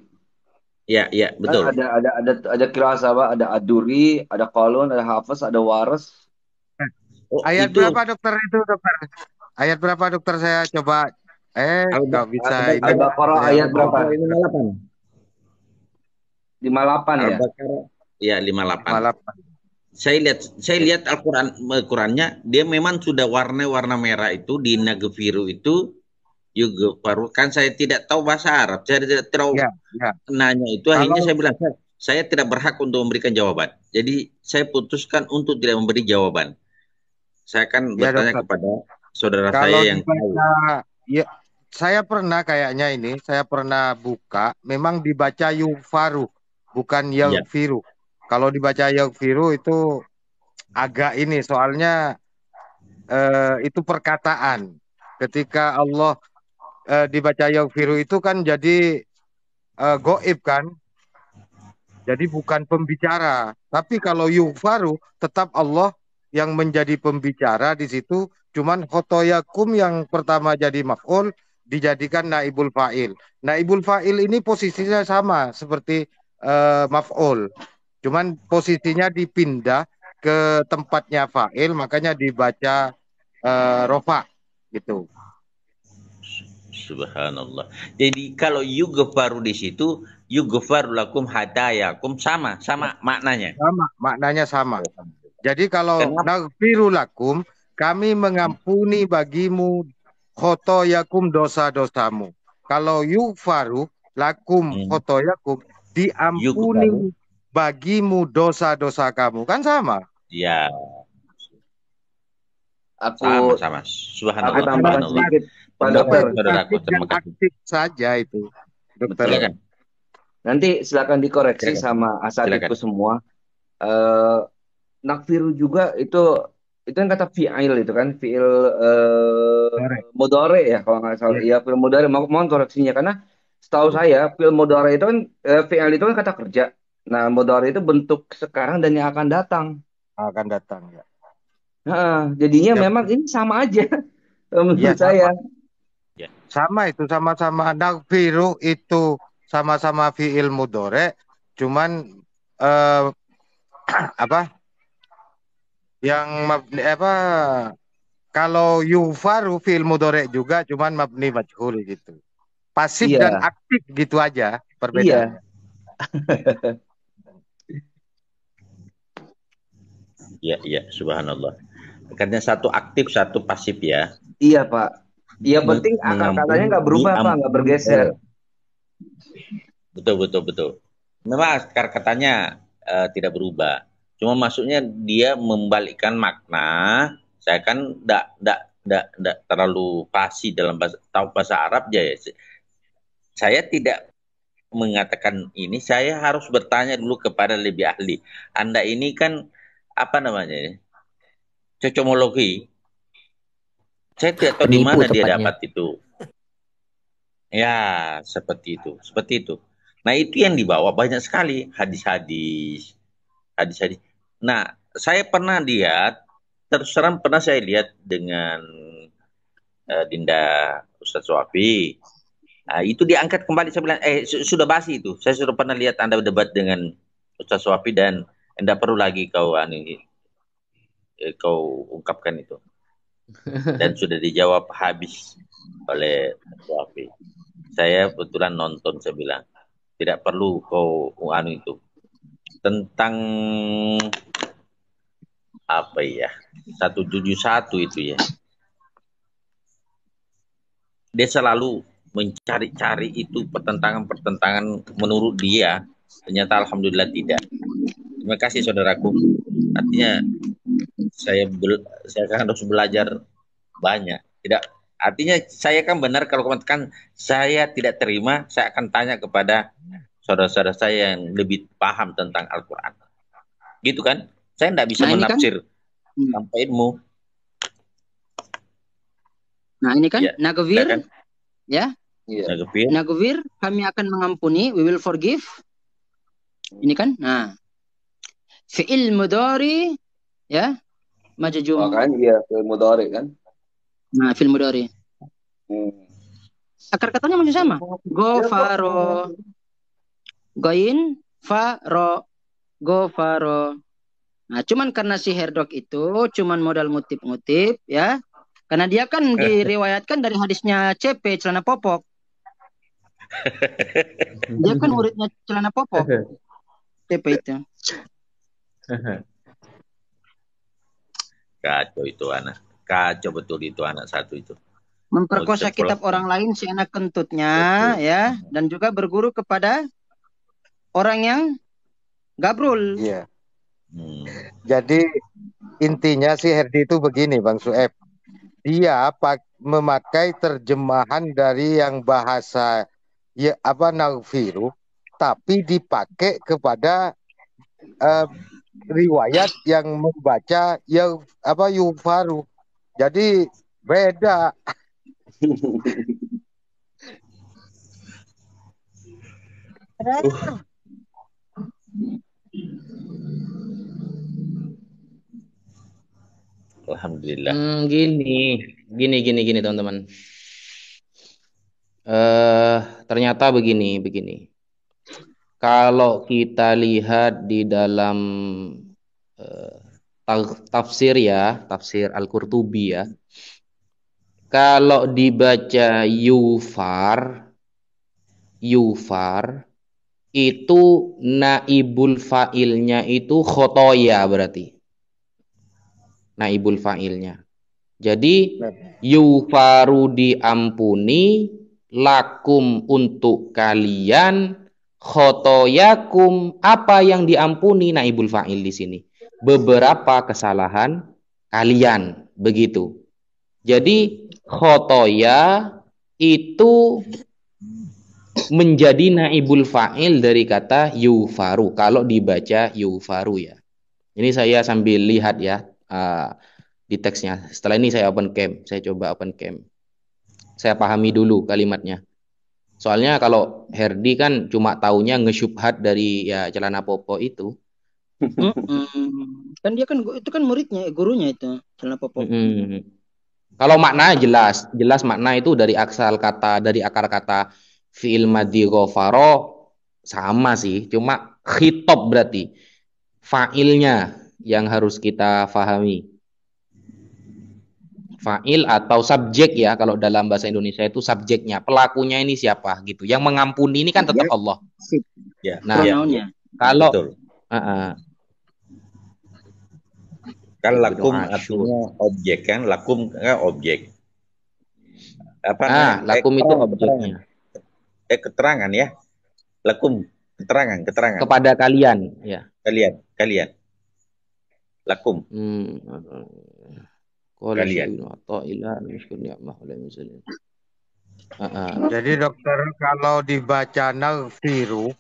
Ya, betul. Ada kirasa, ada aduri, ada kolun, ada hafaz, ada waras. Ayat itu. Berapa dokter itu, dokter? Ayat berapa dokter, saya coba nggak bisa. Al-Baqarah ayat berapa? 58 ya. Ya 58. Saya lihat Al-Qurannya, dia memang sudah warna merah itu di naghfiru itu Yughfaru, kan saya tidak tahu bahasa Arab, saya tidak tahu Ya, ya. nanya itu, Kalau akhirnya saya bilang saya tidak berhak untuk memberikan jawaban. Jadi saya putuskan untuk tidak memberi jawaban. Saya akan ya bertanya dokter, kepada saudara kalau saya yang tahu. dibaca, ya saya pernah kayaknya ini, saya pernah buka, memang dibaca yughfaru, bukan Ya, yaghfiru. Kalau dibaca yaghfiru itu agak ini, soalnya itu perkataan. Ketika Allah dibaca yaghfiru itu kan jadi goib kan, jadi bukan pembicara. Tapi kalau yughfaru tetap Allah yang menjadi pembicara di situ. Cuman khotoyakum yang pertama jadi maf'ul dijadikan naibul fa'il. Naibul fa'il ini posisinya sama seperti maf'ul. Cuman posisinya dipindah ke tempatnya fa'il, makanya dibaca rofa gitu. subhanallah. Jadi kalau yughfaru di situ, yughfaru lakum hadayakum, sama maknanya. Sama, maknanya sama. Jadi kalau Kenapa? naghfiru lakum, kami mengampuni bagimu khotoyakum, dosa-dosamu. Kalau yughfaru lakum khotoyakum, diampuni Yughfaru, bagimu dosa-dosa kamu. Kan sama. ya Aku sama. aku Subhanallah, tambahkan subhanallah. sedikit, Pak Benar, Dokter. saudaraku, Pasif terima dan kasih. aktif saja itu, dokter. Silakan. Nanti silakan dikoreksi Silakan. sama asatidku Silakan. semua. Eh nakfiru juga itu kan kata fi'il itu kan, fi'il Correct. mudhari ya kalau nggak salah. Yes. Iya, fi'il mudhari. Mohon koreksinya karena setahu saya fi'il mudhari itu kan fi'il itu kan kata kerja. Nah, mudhari itu bentuk sekarang dan yang akan datang. Akan datang ya. Nah, jadinya Ya, memang ini sama aja menurut ya saya. sama itu, sama-sama naghfiru itu sama-sama fi'il mudhari, cuman apa yang kalau yughfaru fi'il mudhari juga, cuman mabni majhul gitu. Pasif Iya, dan aktif gitu aja perbedaannya. Iya, subhanallah. Katanya satu aktif, satu pasif ya. iya Pak. Yang penting akar katanya nggak berubah Pak, nggak bergeser. Betul. Memang akar katanya tidak berubah. Cuma maksudnya dia membalikkan makna. Saya kan tidak terlalu fasih dalam tahu bahasa Arab ya. Saya tidak mengatakan ini. Saya harus bertanya dulu kepada lebih ahli. Anda ini kan apa namanya? Cocomologi. Saya tidak tahu di Penipu mana dia tepatnya. dapat itu. Ya, seperti itu. Nah, itu yang dibawa banyak sekali hadis-hadis. Nah, saya pernah lihat, terus terang pernah saya lihat dengan Dinda Ustadz Soafi. Nah, itu diangkat kembali, saya bilang, sudah basi itu. Saya sudah pernah lihat Anda berdebat dengan Ustadz Soafi dan tidak perlu lagi kau ungkapkan itu. Dan sudah dijawab habis oleh Soafi. Saya kebetulan nonton, saya bilang tidak perlu kau itu tentang apa ya 171 itu ya. Dia selalu mencari-cari itu pertentangan menurut dia, ternyata alhamdulillah tidak. Terima kasih saudaraku. Artinya saya harus belajar banyak. Tidak, artinya saya kan benar kalau katakan saya tidak terima, saya akan tanya kepada saudara-saudara saya yang lebih paham tentang Al-Quran. Gitu kan? Saya tidak bisa menafsir tanpa ilmu. Nah ini kan Ya, naghfir, silakan. ya. Naghfir, kami akan mengampuni, we will forgive. Ini kan, nah fi'il mudhari, ya, majzum. Makanya iya fi'il mudhari kan. Nah, fi'il mudhari. Akar katanya masih sama. Gofaro, goin, faro, gofaro. Nah, cuman karena si Herdok itu cuman modal ngutip-ngutip, ya. Karena dia kan diriwayatkan dari hadisnya CP, celana popok. Dia kan muridnya celana popok. CP itu. Kacau itu anak. Kacau betul itu anak satu itu. memperkosa Astagfirullah. kitab orang lain seenak kentutnya, ya, dan juga berguru kepada orang yang gabrul. Iya. Hmm. Jadi intinya si Herdi itu begini, Bang Sueb. Dia memakai terjemahan dari yang bahasa ya apa nafiru, tapi dipakai kepada riwayat yang membaca ya apa yufaru. Jadi beda. Alhamdulillah. Gini teman-teman. Ternyata begini. Kalau kita lihat di dalam tafsir Al-Qurtubi ya, kalau dibaca yufar itu naibul fa'ilnya itu khotoya berarti. Naibul fa'ilnya. Jadi yufaru diampuni, lakum untuk kalian, khotoyakum apa yang diampuni naibul fa'il di sini. Beberapa kesalahan kalian, begitu. Jadi khotoya itu menjadi naibul fa'il dari kata yufaru kalau dibaca yufaru ya. Ini saya sambil lihat ya di teksnya. Setelah ini saya coba open cam. Saya pahami dulu kalimatnya. Soalnya kalau Herdi kan cuma taunya ngesyubhat dari ya celana popo itu. Kan dia kan itu kan muridnya, gurunya itu celana popo. Kalau makna jelas makna itu dari akar kata fi'il madhi ghafaro sama sih, cuma khitab berarti fa'ilnya yang harus kita pahami. Fa'il atau subjek ya, kalau dalam bahasa Indonesia itu subjeknya, pelakunya ini siapa gitu. Yang mengampuni ini kan tetap Allah. Ya. Nah, kalau kan lakum artinya objek kan, lakum kan objek. Lakum itu objeknya. Keterangan ya. Lakum keterangan. Kepada kalian ya. Kalian. Lakum. Kalian. Jadi dokter, kalau dibaca nafiru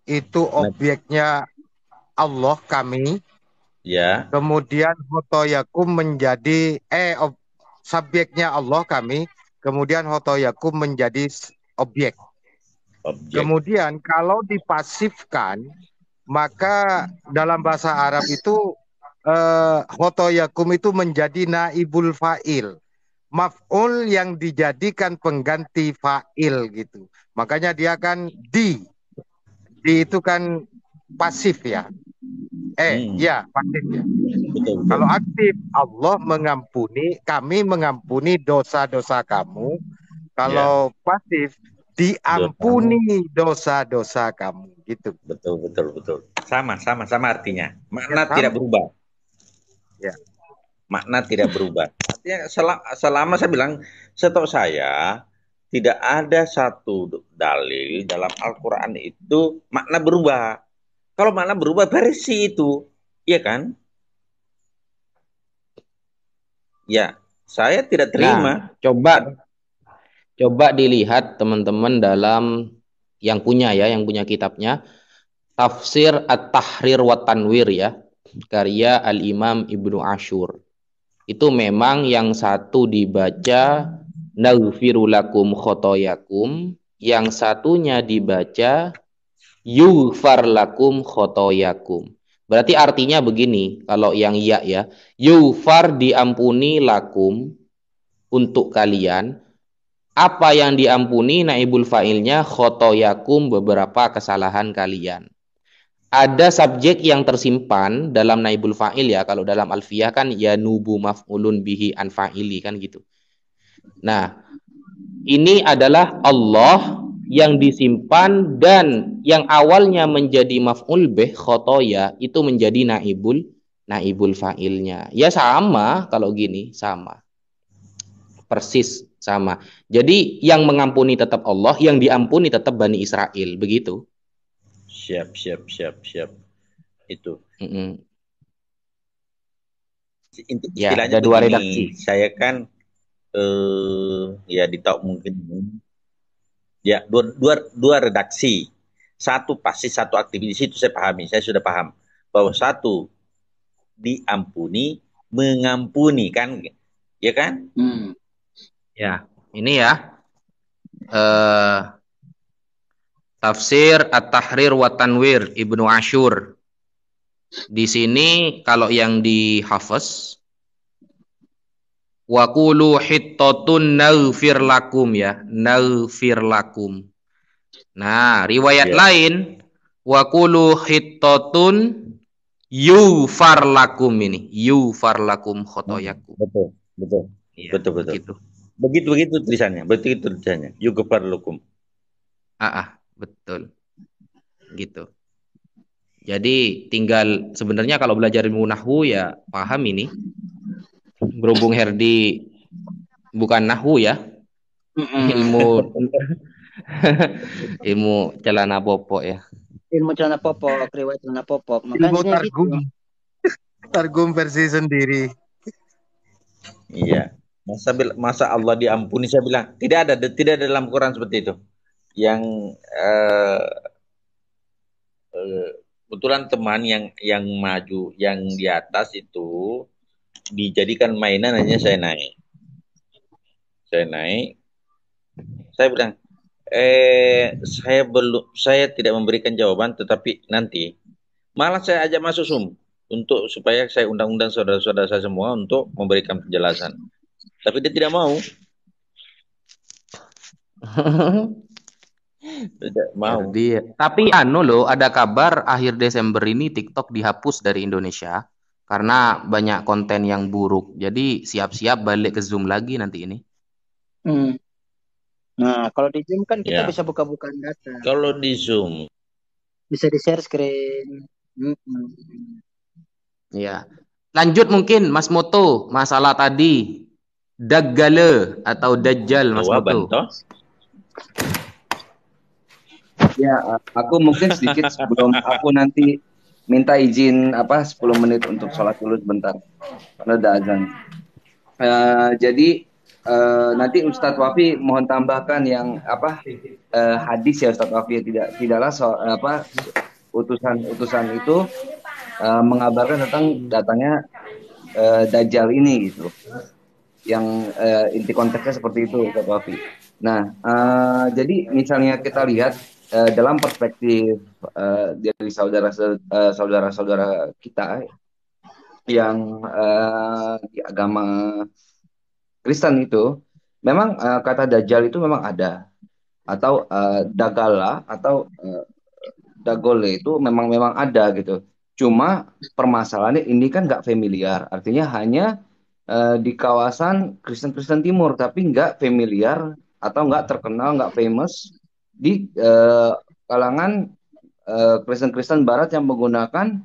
itu objeknya Allah kami. Ya. Kemudian hotoyakum menjadi subjeknya Allah kami. Kemudian hotoyakum menjadi objek. Kemudian kalau dipasifkan, maka dalam bahasa Arab itu hotoyakum itu menjadi naibul fa'il, maf'ul yang dijadikan pengganti fa'il gitu. Makanya dia kan di itu kan pasif ya. Ya pasif ya. Betul. Kalau aktif, Allah mengampuni, kami mengampuni dosa-dosa kamu. Kalau pasif, diampuni dosa-dosa kamu gitu. Betul. Sama artinya. Makna tidak berubah. Ya. Makna tidak berubah. Artinya selama saya bilang, setahu saya tidak ada satu dalil dalam Al-Qur'an itu makna berubah. Kalau makna berubah versi itu, iya kan? Ya, saya tidak terima. Nah, coba dilihat teman-teman dalam yang punya kitabnya Tafsir At-Tahrir wa Tanwir ya, karya Al-Imam Ibnu Ashur. Itu memang yang satu dibaca naghfiru lakum khotoyakum, yang satunya dibaca yughfar lakum khotoyakum. Berarti artinya begini, kalau yang ya, yughfar diampuni lakum untuk kalian. Apa yang diampuni naibul fa'ilnya khotoyakum beberapa kesalahan kalian. Ada subjek yang tersimpan dalam naibul fa'il ya, kalau dalam alfiyah kan ya nubu maf'ulun bihi an fa'ili kan gitu. Nah, ini adalah Allah yang disimpan dan yang awalnya menjadi maf'ul bih khotoya itu menjadi naibul fa'ilnya. Ya sama kalau gini, sama. Persis sama. Jadi yang mengampuni tetap Allah, yang diampuni tetap Bani Israel, begitu. Siap. Itu. Ya, Istilahnya ada dua begini, redaksi. saya kan ya ditahu mungkin ya dua redaksi. Satu pasti satu aktivitas itu saya pahami, saya sudah paham bahwa satu diampuni, mengampuni kan, ya kan? Ya, ini ya Tafsir At-Tahrir wa Tanwir Ibnu Ashur. Di sini kalau yang dihafaz wa qulu hittatun naghfir lakum ya, naghfir lakum. Nah, riwayat lain wa qulu hittatun yufar lakum ini, yufar lakum khotoyakum. Betul. Ya, betul. Begitu. Begitu tulisannya, Yugfar lakum. Betul. Gitu. Jadi tinggal sebenarnya kalau belajar ilmu nahwu ya paham ini. Berhubung Herdi bukan nahwu ya. Ilmu celana popok ya. Ilmu celana popok, riwayat celana popok. Ilmu Makanya targum. gitu. Targum versi sendiri. Iya. Masa Allah diampuni, saya bilang tidak ada dalam Quran seperti itu. Yang kebetulan teman yang maju, yang di atas itu dijadikan mainan, hanya saya naik. Saya bilang, saya tidak memberikan jawaban, tetapi nanti malah saya ajak masuk Zoom untuk supaya saya undang-undang saudara-saudara saya semua untuk memberikan penjelasan. Tapi dia tidak mau. Tidak mau. Tapi loh, ada kabar akhir Desember ini TikTok dihapus dari Indonesia karena banyak konten yang buruk. Jadi siap-siap balik ke Zoom lagi nanti ini. Nah, kalau di Zoom kan kita bisa buka-bukaan data. Kalau di Zoom bisa di-share screen. Ya. Lanjut mungkin Mas Moto, masalah tadi Daggale atau Dajjal Mas Moto. Ya, aku mungkin sedikit sebelum aku nanti minta izin 10 menit untuk sholat dulu sebentar karena udah azan. Jadi nanti Ustadz Wafi mohon tambahkan yang hadis ya Ustadz Wafi, tidaklah utusan itu mengabarkan tentang datangnya Dajjal ini gitu. Yang inti konteksnya seperti itu Ustadz Wafi. Nah, jadi misalnya kita lihat dalam perspektif dari saudara-saudara kita yang di agama Kristen itu, memang kata Dajjal itu memang ada, atau Dagala atau Dagole itu memang ada gitu. Cuma permasalahannya ini kan nggak familiar, artinya hanya di kawasan Kristen Timur, tapi nggak familiar atau nggak terkenal, nggak famous di kalangan Kristen Barat yang menggunakan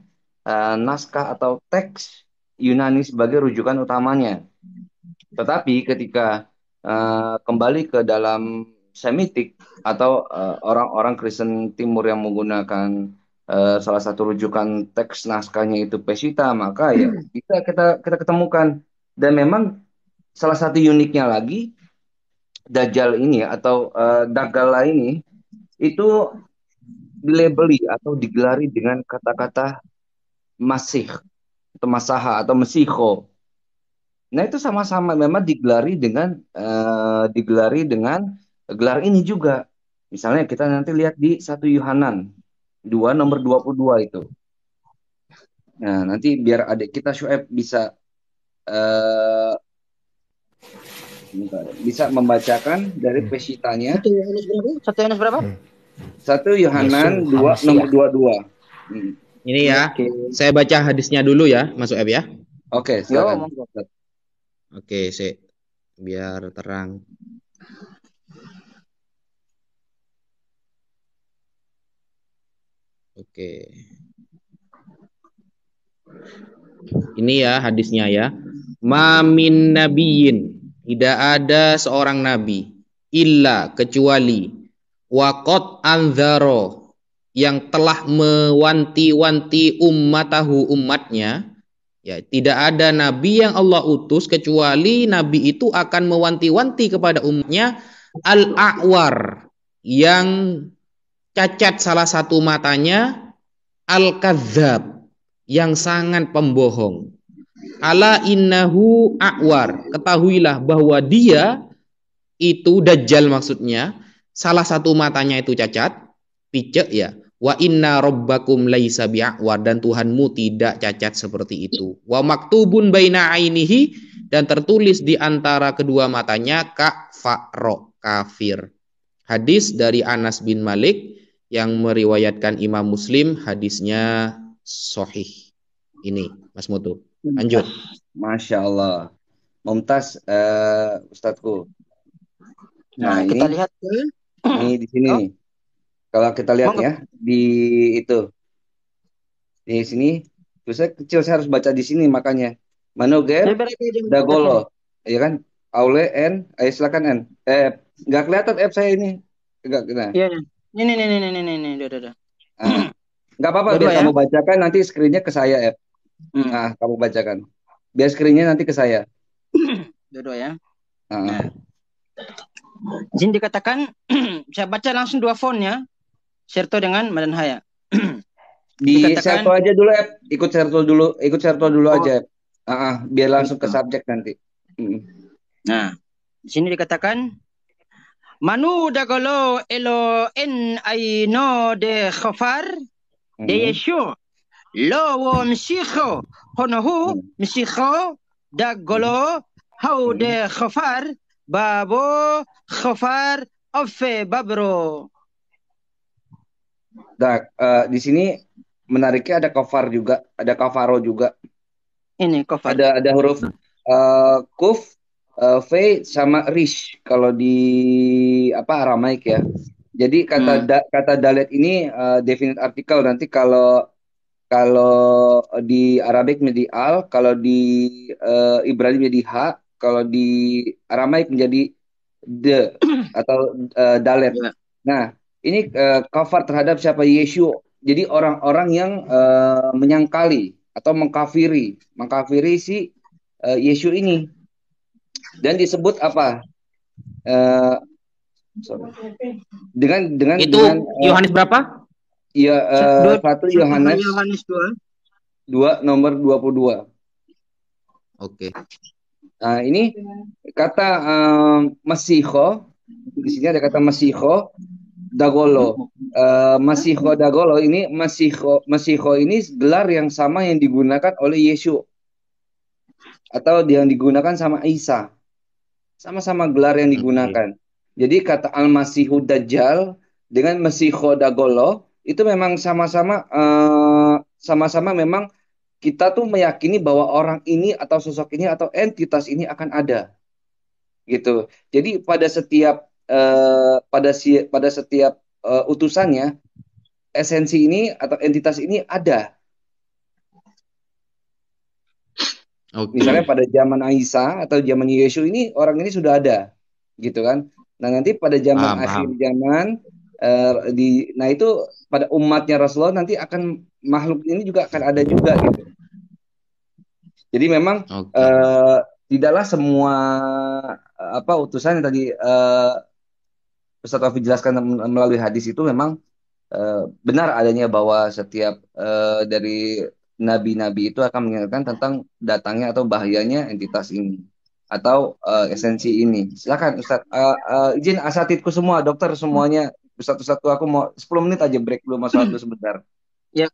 naskah atau teks Yunani sebagai rujukan utamanya. Tetapi ketika kembali ke dalam Semitik atau orang-orang Kristen Timur yang menggunakan salah satu rujukan teks naskahnya itu Peshitta, maka ya bisa kita ketemukan. Dan memang salah satu uniknya lagi Dajjal ini atau Daggala ini itu dilabeli atau digelari dengan kata-kata Masih atau Masaha atau Mesiho. Nah itu sama-sama memang digelari dengan gelar ini juga. Misalnya kita nanti lihat di 1 Yohanan 2 nomor 22 itu. Nah nanti biar adik kita Syuaib bisa membacakan dari Peshittanya. 1 Yohanes berapa? 1 Yohanan 2 nomor 22. Ini ya, saya baca hadisnya dulu ya, Mas Ueb ya. Oke, silakan. Oke, biar terang. Oke. Ini ya hadisnya ya. Ma min nabiyin tidak ada seorang nabi illa kecuali waqad anzaro yang telah mewanti-wanti umatnya. Ya, tidak ada nabi yang Allah utus kecuali nabi itu akan mewanti-wanti kepada umatnya al-a'war yang cacat salah satu matanya, al-kadzab yang sangat pembohong. Ala innahu a'war, ketahuilah bahwa dia itu dajjal maksudnya, salah satu matanya itu cacat, picek ya. Wa inna rabbakum laisa bi'awar, dan Tuhanmu tidak cacat seperti itu. Wa maktubun baina ainihi, dan tertulis di antara kedua matanya kafaro, kafir. Hadis dari Anas bin Malik yang meriwayatkan Imam Muslim, hadisnya sahih. Ini Mas Mutu. Lanjut. Masya Allah. Mumtaz, Ustadzku. Nah, kita ini lihat ini di sini nih. Kalau kita lihat ya di sini, tulisnya kecil, saya harus baca di sini makanya. Manoger Dagolo, ya kan? Aule N, silakan N. Nggak kelihatan F saya ini. Nggak kena. Iya, ini, udah. Nggak apa-apa, biar kamu bacakan nanti screen-nya ke saya F. Nah, kamu bacakan. Biar screen-nya nanti ke saya. Dua ya. Di sini dikatakan, saya baca langsung dua fontnya. Serto dengan Madan Haya. Dikatakan, serto aja dulu, ikut serto dulu aja. Biar langsung ke subjek nanti. Nah, di sini dikatakan Manu dagolo elo en aino de khafar de yeshu lo wo msikho honohu msikho dagolo hau de khafar babo khafar ofe babro. Di sini menariknya ada kafar juga, ada kafaro juga. Ini kafar. Ada huruf kuf, v sama rish kalau di Aramaik ya. Jadi kata dalet ini definite artikel, nanti kalau di Arabik menjadi al, kalau di Ibrani menjadi ha, kalau di Aramaik menjadi de atau dalet. Nah, ini kafar terhadap siapa? Yeshu. Jadi orang-orang yang menyangkali atau mengkafiri si Yeshu ini. Dan disebut apa? Dengan Yohanes berapa? Iya, 1 Yohanes 2 nomor 22. Oke. Nah, ini kata Masiho. Di sini ada kata Masiho Dagolo. Masiho Dagolo ini, Masiho ini gelar yang sama yang digunakan oleh Yesus atau yang digunakan sama Isa. Sama-sama gelar yang digunakan. Jadi kata Al-Masihu Dajjal dengan Masiho Dagolo itu memang sama-sama memang kita tuh meyakini bahwa orang ini atau sosok ini atau entitas ini akan ada. Gitu. Jadi pada setiap utusannya, esensi ini atau entitas ini ada. Misalnya pada zaman Isa atau zaman Yesus ini, orang ini sudah ada, gitu kan? Nah, nanti pada zaman akhir zaman, nah itu pada umatnya Rasulullah nanti akan makhluk ini juga akan ada juga, gitu. Jadi memang tidaklah semua utusan yang tadi Ustaz Taufik jelaskan melalui hadis itu memang benar adanya bahwa setiap dari nabi-nabi itu akan mengingatkan tentang datangnya atau bahayanya entitas ini atau esensi ini. Silakan Ustaz. Izin asatidku semua, dokter semuanya, Ustaz-Ustazku, aku mau 10 menit aja break dulu, masalah dulu sebentar. Ya,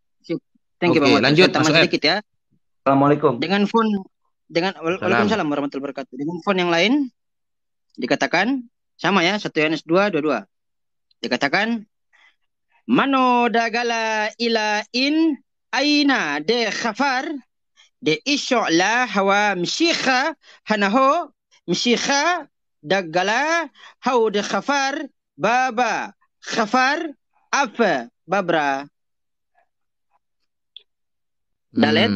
thank you Pak. Lanjut, sedikit ya. Assalamualaikum. Waalaikumsalam warahmatullahi wabarakatuh. Dengan font yang lain dikatakan sama ya, 1 Yohanes 2:22. Dikatakan Mano dagala ila in aina de khafar de isho'la hawa mshikha hanaho mshikha dagala hau de khafar baba khafar apa babra. Dalet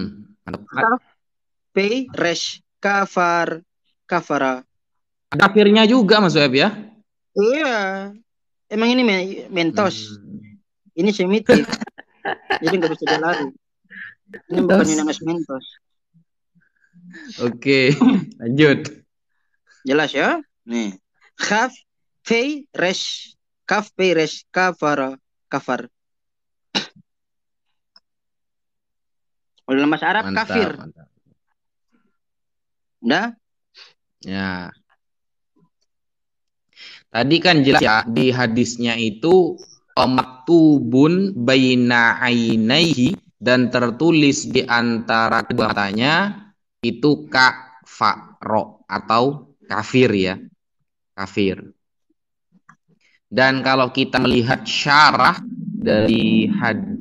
P resh kafar kafara. Ada kafirnya juga Mas Web ya? Iya. Emang ini mentos. Ini semitik. Jadi nggak bisa dilari. Ini bukan Yunus mentos. Oke, lanjut. Jelas ya? Nih. Khaf, fei, resh. Kaf, fei, resh. Kafara. Kafar. Kalau dalam bahasa Arab, Mantap, kafir. mantap. Udah? Ya. Tadi kan jelas ya di hadisnya itu maktubun baina ainaihi dan tertulis di antara kedua matanya itu kafaro atau kafir ya. Kafir. Dan kalau kita melihat syarah dari hadis,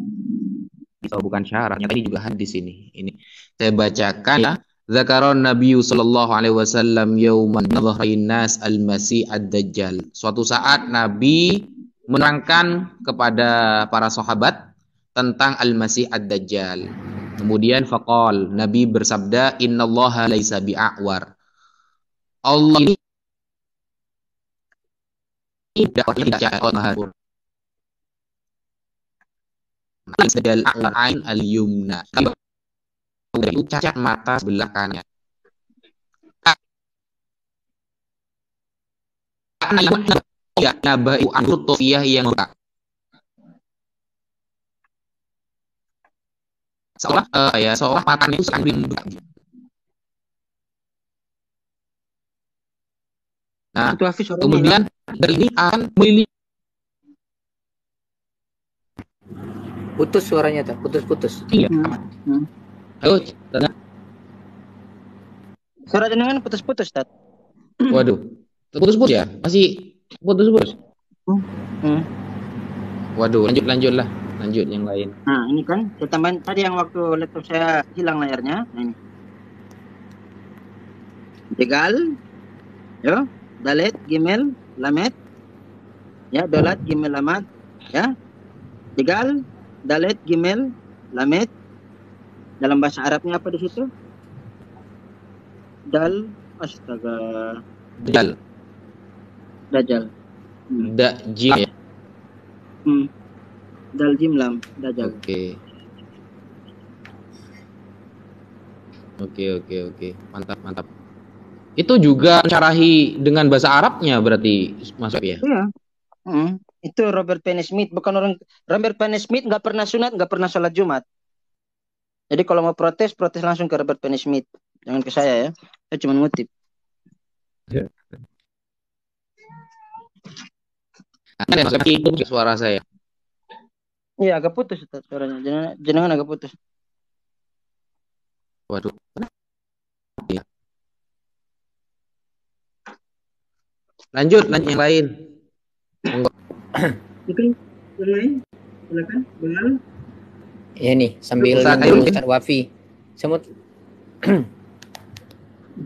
bukan syarahnya tadi juga hadis ini. Ini saya bacakan ya. Zakaron Nabi sallallahu alaihi wasallam yauman nadharain nas al-masih ad-dajjal. Suatu saat Nabi menerangkan kepada para sahabat tentang al-masih ad-dajjal. Kemudian faqal, Nabi bersabda, innallaha laisa bi'awar. Allah ini tidak mahar. Sedal ain al-yumna. Itu cacat mata sebelah kanan. Karena ya nabai anutofiyah yang buka. Seolah makan itu sekarang dibuka. Nah, Itu Hafiz orangnya. kemudian dari ini akan memilih. Putus suaranya tak? Putus-putus. Iya. Ayo, tanya. Suara jenengan putus-putus, Tat. Waduh, putus-putus ya? Masih putus-putus? Waduh, lanjut lah. Lanjut yang lain. Nah, ini kan saya tambahin tadi yang waktu laptop saya hilang layarnya. Nah, ini. Jegal, yo, dalet, gimel, lamet, ya, dolat, gimel, lamat, ya, jegal, dalet, gimel, lamet. Dalam bahasa Arabnya apa di situ? Dal, astaga. Dajjal. Dajjal. Dajjal ya. Dal jim lam, Dajjal. Oke. Mantap. Itu juga mencarahi dengan bahasa Arabnya berarti Mas ya? Iya. Itu Robert Penny Smith, bukan orang. Robert Penny Smith nggak pernah sunat, nggak pernah sholat Jumat. Jadi kalau mau protes langsung ke Robert Penny Smith, jangan ke saya ya. Saya cuma ngutip. Ada Mas itu suara saya. Iya, agak putus suaranya. Jenengan agak putus. Waduh. Ya. Lanjut yang lain. Oke, yang lain. Silakan, Bang. Ya nih, sambil nunggu Ustaz Wafi. Saya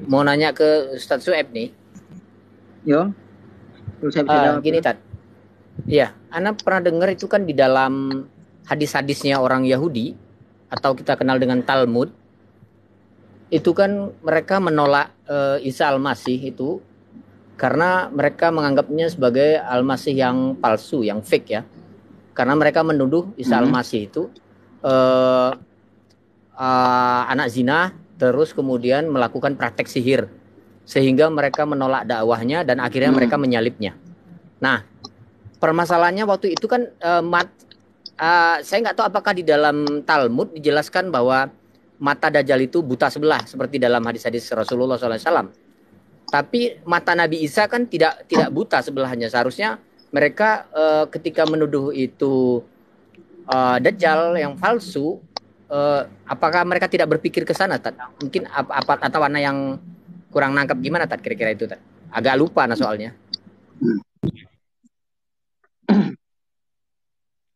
mau nanya ke Ustaz Sueb nih. Yo. Gini, Tat. Iya, Ana pernah dengar itu kan di dalam hadis-hadisnya orang Yahudi atau kita kenal dengan Talmud. Itu kan mereka menolak Isa Al-Masih itu karena mereka menganggapnya sebagai Al-Masih yang palsu, yang fake ya. Karena mereka menuduh Isa Al-Masih itu anak zina, terus kemudian melakukan praktek sihir, sehingga mereka menolak dakwahnya dan akhirnya mereka menyalibnya. Nah, permasalahannya waktu itu kan saya nggak tahu apakah di dalam Talmud dijelaskan bahwa mata Dajjal itu buta sebelah seperti dalam hadis-hadis Rasulullah SAW. Tapi mata Nabi Isa kan tidak buta sebelahnya. Seharusnya mereka ketika menuduh itu Dajjal yang palsu, apakah mereka tidak berpikir ke sana, Tat? Mungkin apa atau warna yang kurang nangkap gimana, Tat? Kira-kira itu, Tat? Agak lupa soalnya.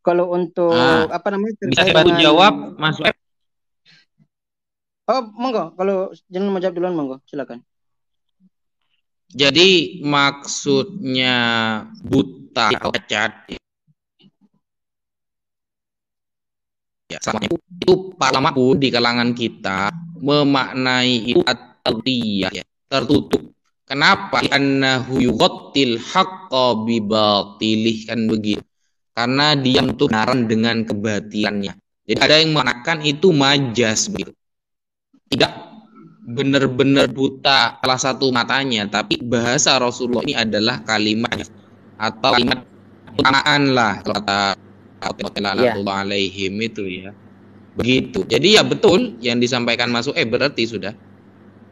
Kalau untuk apa namanya? Bisa saya bantu jawab, Mas Web? Oh, monggo. Kalau jangan mau jawab duluan, monggo. Silakan. Jadi maksudnya buta atau cacat ya, itu ulama pun di kalangan kita memaknai itu atau dia ya, tertutup. Kenapa? Annahu yughattil haqqa bibatilih, kan begitu. Karena dia untuk kebenaran dengan kebatilannya. Jadi ada yang mengatakan itu majas begitu. Tidak benar-benar buta salah satu matanya, tapi bahasa Rasulullah ini adalah kalimat atau kalimat utamaan lah kalau kata Allah alaihim itu ya. Begitu. Jadi ya betul yang disampaikan Mas berarti sudah.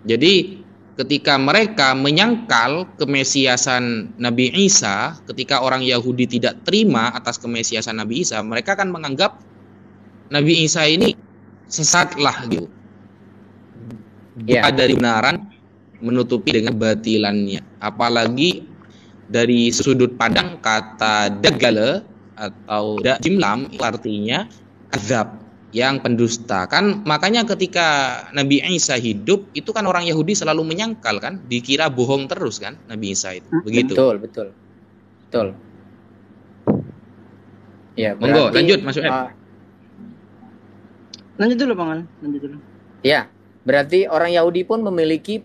Jadi ketika mereka menyangkal kemesiasan Nabi Isa, ketika orang Yahudi tidak terima atas kemesiasan Nabi Isa, mereka kan menganggap Nabi Isa ini sesat lah gitu. Dari kebenaran menutupi dengan batilannya. Apalagi dari sudut pandang kata dagale atau jimlam artinya azab, yang pendusta kan. Makanya ketika Nabi Isa hidup itu kan orang Yahudi selalu menyangkal kan, dikira bohong terus kan Nabi Isa itu. Begitu. Betul. Ya, monggo lanjut Mas Lanjut dulu Bang Al, lanjut dulu. Ya, berarti orang Yahudi pun memiliki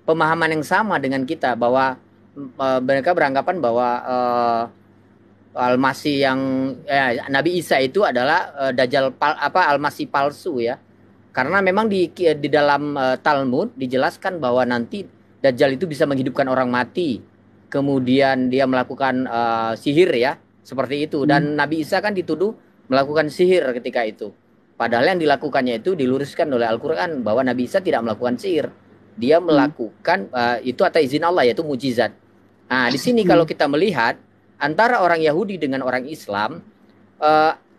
pemahaman yang sama dengan kita, bahwa mereka beranggapan bahwa Al-Masih yang Nabi Isa itu adalah Dajjal Al-Masih palsu ya. Karena memang di dalam Talmud dijelaskan bahwa nanti Dajjal itu bisa menghidupkan orang mati. Kemudian dia melakukan sihir ya, seperti itu. Dan Nabi Isa kan dituduh melakukan sihir ketika itu. Padahal yang dilakukannya itu diluruskan oleh Al-Qur'an bahwa Nabi Isa tidak melakukan sihir. Dia melakukan itu atas izin Allah, yaitu mukjizat. Nah, di sini kalau kita melihat antara orang Yahudi dengan orang Islam,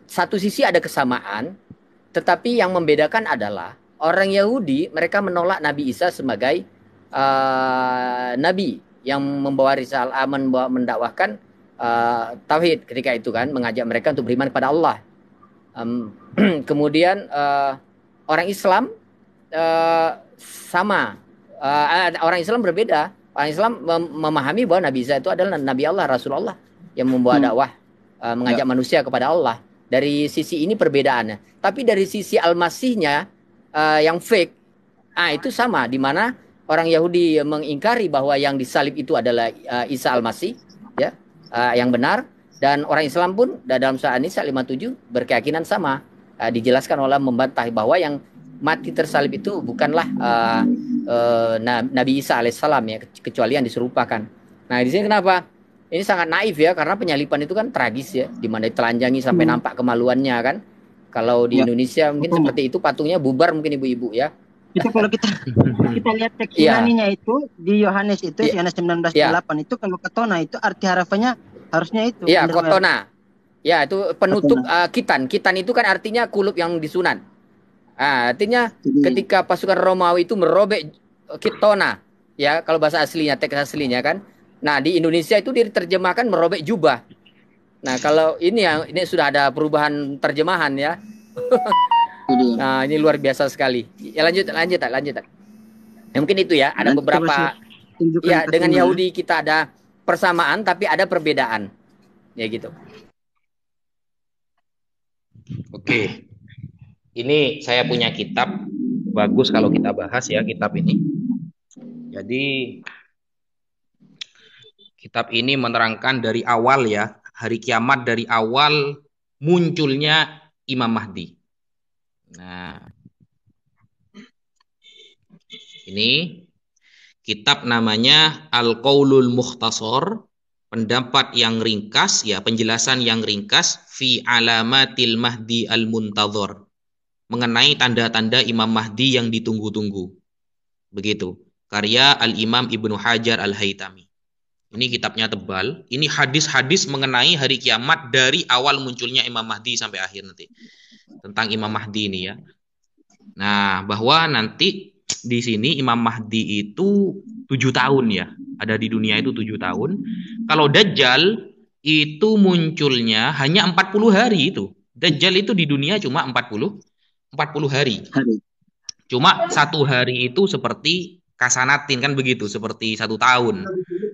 satu sisi ada kesamaan, tetapi yang membedakan adalah orang Yahudi mereka menolak Nabi Isa sebagai nabi yang membawa risalah, mendakwahkan tauhid ketika itu kan, mengajak mereka untuk beriman kepada Allah. Kemudian orang Islam sama, orang Islam berbeda. Orang Islam memahami bahwa Nabi Isa itu adalah Nabi Allah, Rasulullah yang membawa dakwah, mengajak manusia kepada Allah. Dari sisi ini perbedaannya. Tapi dari sisi Al-Masihnya yang fake, itu sama, di mana orang Yahudi mengingkari bahwa yang disalib itu adalah Isa Al-Masih, ya, yang benar. Dan orang Islam pun dalam surah An-Nisa 57 berkeyakinan sama. Dijelaskan oleh membantah bahwa yang mati tersalib itu bukanlah Nabi Isa alaihissalam ya, kecuali yang diserupakan. Nah, di sini kenapa? Ini sangat naif ya, karena penyalipan itu kan tragis ya, di mana ditelanjangi sampai nampak kemaluannya kan. Kalau di Indonesia mungkin seperti itu, patungnya bubar mungkin ibu-ibu ya. Itu kalau kita lihat teks Yunaninya itu di Yohanes itu Yohanes 19:8 itu kalau ketona itu arti harafannya harusnya itu. Iya, kotona. Ya, itu penutup kitan. Kitan itu kan artinya kulup yang disunat. Artinya ketika pasukan Romawi itu merobek kitona, ya kalau bahasa aslinya, teks aslinya kan. Nah, di Indonesia itu diterjemahkan merobek jubah. Nah, kalau ini sudah ada perubahan terjemahan ya. Nah, ini luar biasa sekali. Ya lanjut. Ya, mungkin itu ya, ada beberapa ya, dengan Yahudi kita ada persamaan tapi ada perbedaan. Ya gitu. Oke. Ini saya punya kitab, bagus kalau kita bahas ya kitab ini. Jadi kitab ini menerangkan dari awal ya, hari kiamat dari awal munculnya Imam Mahdi. Nah, ini kitab namanya Al-Qaulul Mukhtasar, pendapat yang ringkas ya, penjelasan yang ringkas fi alamatil Mahdi al-Muntadhar, mengenai tanda-tanda Imam Mahdi yang ditunggu-tunggu. Begitu. Karya Al-Imam Ibnu Hajar Al-Haytami. Ini kitabnya tebal. Ini hadis-hadis mengenai hari kiamat dari awal munculnya Imam Mahdi sampai akhir nanti. Tentang Imam Mahdi ini ya. Nah, bahwa nanti di sini Imam Mahdi itu 7 tahun ya. Ada di dunia itu 7 tahun. Kalau Dajjal itu munculnya hanya 40 hari itu. Dajjal itu di dunia cuma 40 hari. Cuma 1 hari itu seperti kasanatin kan begitu, seperti 1 tahun.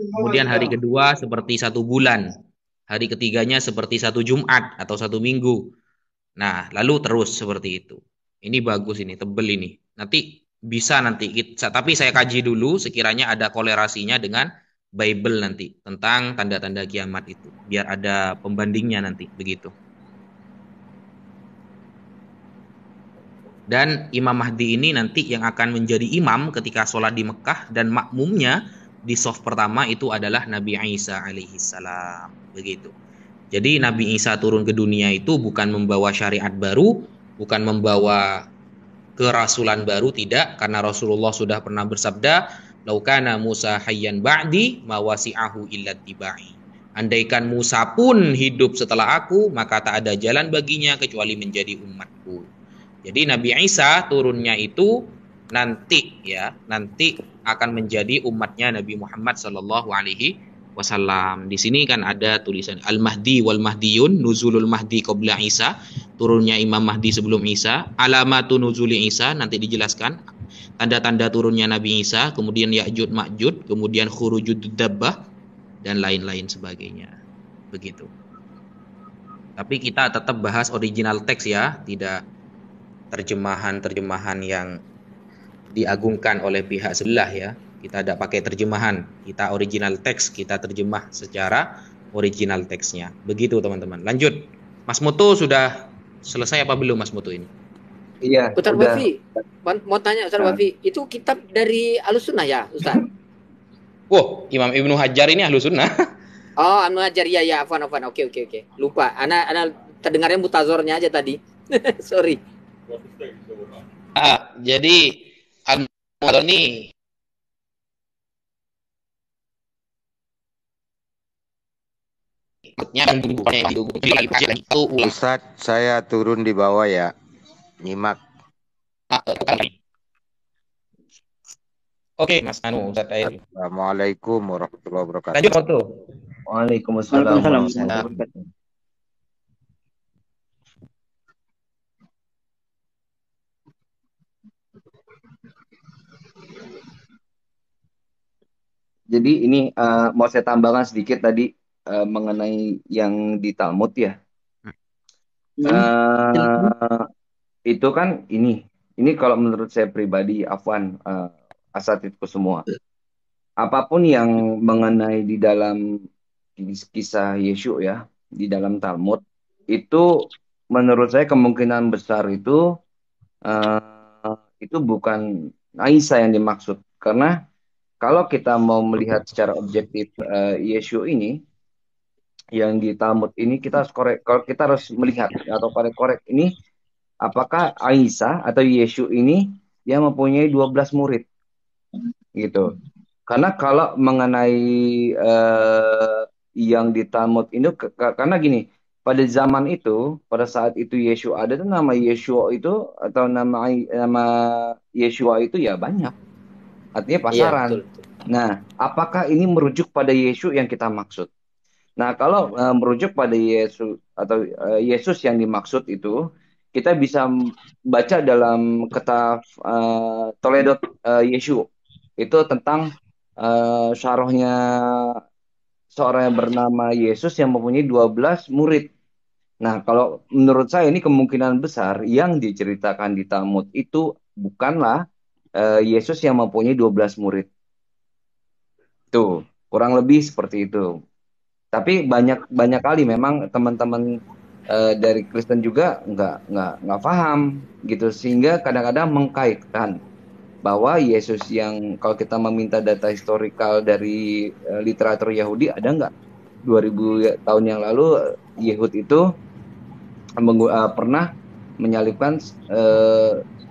Kemudian hari kedua seperti 1 bulan. Hari ketiganya seperti 1 Jumat atau 1 minggu. Nah, lalu terus seperti itu. Ini bagus ini, tebel ini. Nanti bisa nanti tapi saya kaji dulu sekiranya ada kolerasinya dengan Bible nanti tentang tanda-tanda kiamat itu, biar ada pembandingnya nanti begitu. Dan Imam Mahdi ini nanti yang akan menjadi imam ketika sholat di Mekah, dan makmumnya di saf pertama itu adalah Nabi Isa alaihissalam begitu. Jadi Nabi Isa turun ke dunia itu bukan membawa syariat baru, bukan membawa kerasulan baru, tidak, karena Rasulullah sudah pernah bersabda, laukana Musa hayyan ba'di ma wasi'ahu illa tibai. Andaikan Musa pun hidup setelah aku, maka tak ada jalan baginya kecuali menjadi umatku. Jadi Nabi Isa turunnya itu nanti akan menjadi umatnya Nabi Muhammad sallallahu alaihi wasallam. Di sini kan ada tulisan Al-Mahdi wal Mahdiyun, nuzulul Mahdi qabla Isa, turunnya Imam Mahdi sebelum Isa, alamatu nuzuli Isa, nanti dijelaskan tanda-tanda turunnya Nabi Isa, kemudian Ya'jud Ma'jud, kemudian khurujud dabbah dan lain-lain sebagainya. Begitu. Tapi kita tetap bahas original teks ya, tidak terjemahan-terjemahan yang diagungkan oleh pihak sebelah ya. Kita tidak pakai terjemahan, kita original teks, kita terjemah secara original teksnya. Begitu teman-teman. Lanjut. Mas Mutu sudah selesai apa belum Mas Mutu ini? Iya, Ustaz udah. Wafi, mau tanya Ustaz Wafi, itu kitab dari Ahlussunnah ya Ustaz? Wow, Imam Ibnu Hajar ini Ahlus Sunnah. Oh, Ibnu Hajar, ya, afwan. Oke. Lupa, ana terdengarnya mutazornya aja tadi. Sorry. Jadi ini Ustaz, saya turun di bawah ya. Nyimak. Oke, Mas Ustaz Air. Assalamualaikum warahmatullahi wabarakatuh. Lanjut waktu. Waalaikumsalam warahmatullahi wabarakatuh. Jadi ini mau saya tambahkan sedikit tadi mengenai yang di Talmud ya. Itu kan ini kalau menurut saya pribadi, Afwan, asatidku semua. Apapun yang mengenai di dalam kisah Yeshu ya, di dalam Talmud, itu menurut saya kemungkinan besar itu bukan Isa yang dimaksud. Karena kalau kita mau melihat secara objektif Yeshu ini, yang di Talmud ini kita harus melihat atau korek ini, apakah Isa atau Yeshu ini yang mempunyai 12 murid gitu. Karena kalau mengenai yang di Talmud ini, karena gini, pada zaman itu, pada saat itu Yeshu ada, tuh nama Yeshua itu atau nama Yeshua itu ya banyak. Artinya pasaran. Iya, betul. Nah, apakah ini merujuk pada Yesus yang kita maksud? Nah, kalau merujuk pada Yesus atau Yesus yang dimaksud itu, kita bisa baca dalam kitab Toledot Yeshu. Itu tentang syarahnya seorang yang bernama Yesus yang mempunyai 12 murid. Nah, kalau menurut saya ini kemungkinan besar yang diceritakan di Talmud itu bukanlah Yesus yang mempunyai 12 murid. Tuh, kurang lebih seperti itu. Tapi banyak kali memang teman-teman dari Kristen juga nggak paham gitu, sehingga kadang-kadang mengkaitkan bahwa Yesus yang kalau kita meminta data historikal dari literatur Yahudi, ada nggak 2000 tahun yang lalu Yehud itu pernah menyalibkan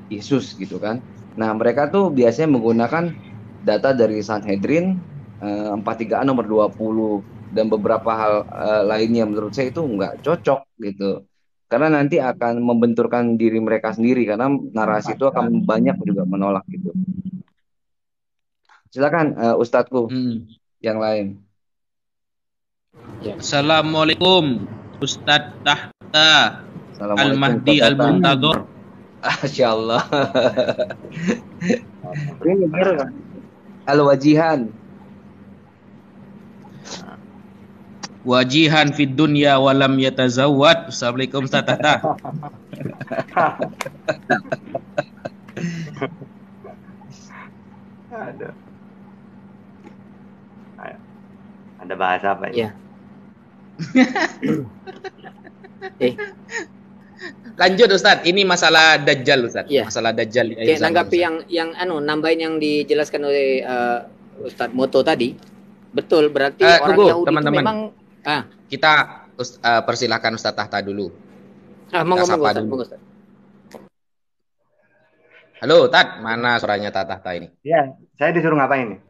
Yesus gitu kan. Nah, mereka tuh biasanya menggunakan data dari Sanhedrin 436 nomor 20 dan beberapa hal lainnya. Menurut saya itu nggak cocok gitu. Karena nanti akan membenturkan diri mereka sendiri, karena narasi itu akan banyak juga menolak gitu. Silakan Ustadzku yang lain. Assalamualaikum Ustadz Tahta Al-Mahdi Al-Muntadhor. Masya Allah. Al-Wajihan. Wajihan fid dunya walam yatazawwad. Assalamualaikum Ustaz Tahta. Aduh. Ada bahasa apa ini? Iya. Eh, Lanjut Ustadz, ini masalah Dajjal Ustadz. Iya. Masalah Dajjal di akhir Kayak zaman, nanggapi Ustadz. yang nambahin yang dijelaskan oleh Ustadz Moto tadi. Betul, berarti orang Tunggu, Yahudi itu teman-teman. memang Kita persilahkan Ustadz Tahta dulu. monggo sapa Ustadz, dulu. monggo Ustadz. Halo Tat, mana suaranya Tahta ini? Iya, saya disuruh ngapain nih?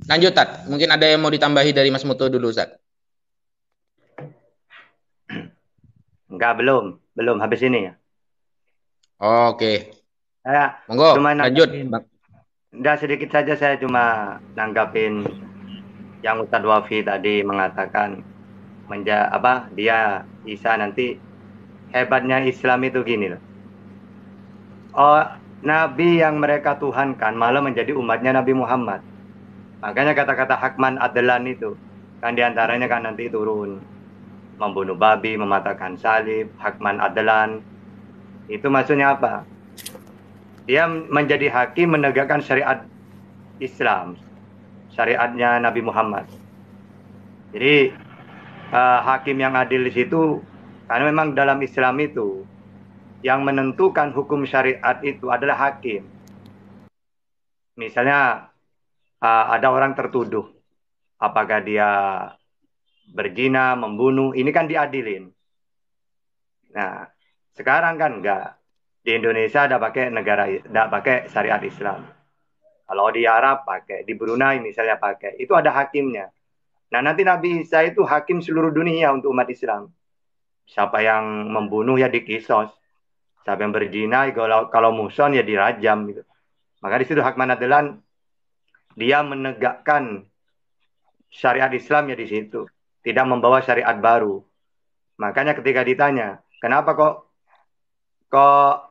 Lanjut Tat, mungkin ada yang mau ditambahi dari Mas Muto dulu Ustadz. Enggak, belum habis ini ya. Oke. Saya Monggo, cuma lanjut. Udah sedikit saja saya cuma nanggapin yang Ustadz Wafi tadi mengatakan dia Isa nanti hebatnya Islam itu gini loh. Oh, nabi yang mereka tuhankan malah menjadi umatnya Nabi Muhammad. Makanya kata-kata Hakman Adlan itu kan diantaranya kan nanti turun membunuh babi, mematahkan salib, Hakman Adlan. Itu maksudnya apa? Dia menjadi hakim menegakkan syariat Islam, syariatnya Nabi Muhammad. Jadi hakim yang adil di situ, karena memang dalam Islam itu yang menentukan hukum syariat itu adalah hakim. Misalnya ada orang tertuduh, apakah dia berzina, membunuh, ini kan diadilin. Nah, sekarang kan enggak. Di Indonesia ada pakai syariat Islam. Kalau di Arab pakai, di Brunei misalnya pakai, itu ada hakimnya. Nah, nanti Nabi Isa itu hakim seluruh dunia untuk umat Islam. Siapa yang membunuh ya dikisos. Siapa yang berzina, kalau muson ya dirajam gitu. Maka di situ Hakman Adlan dia menegakkan syariat Islam ya di situ, tidak membawa syariat baru. Makanya ketika ditanya, kenapa kok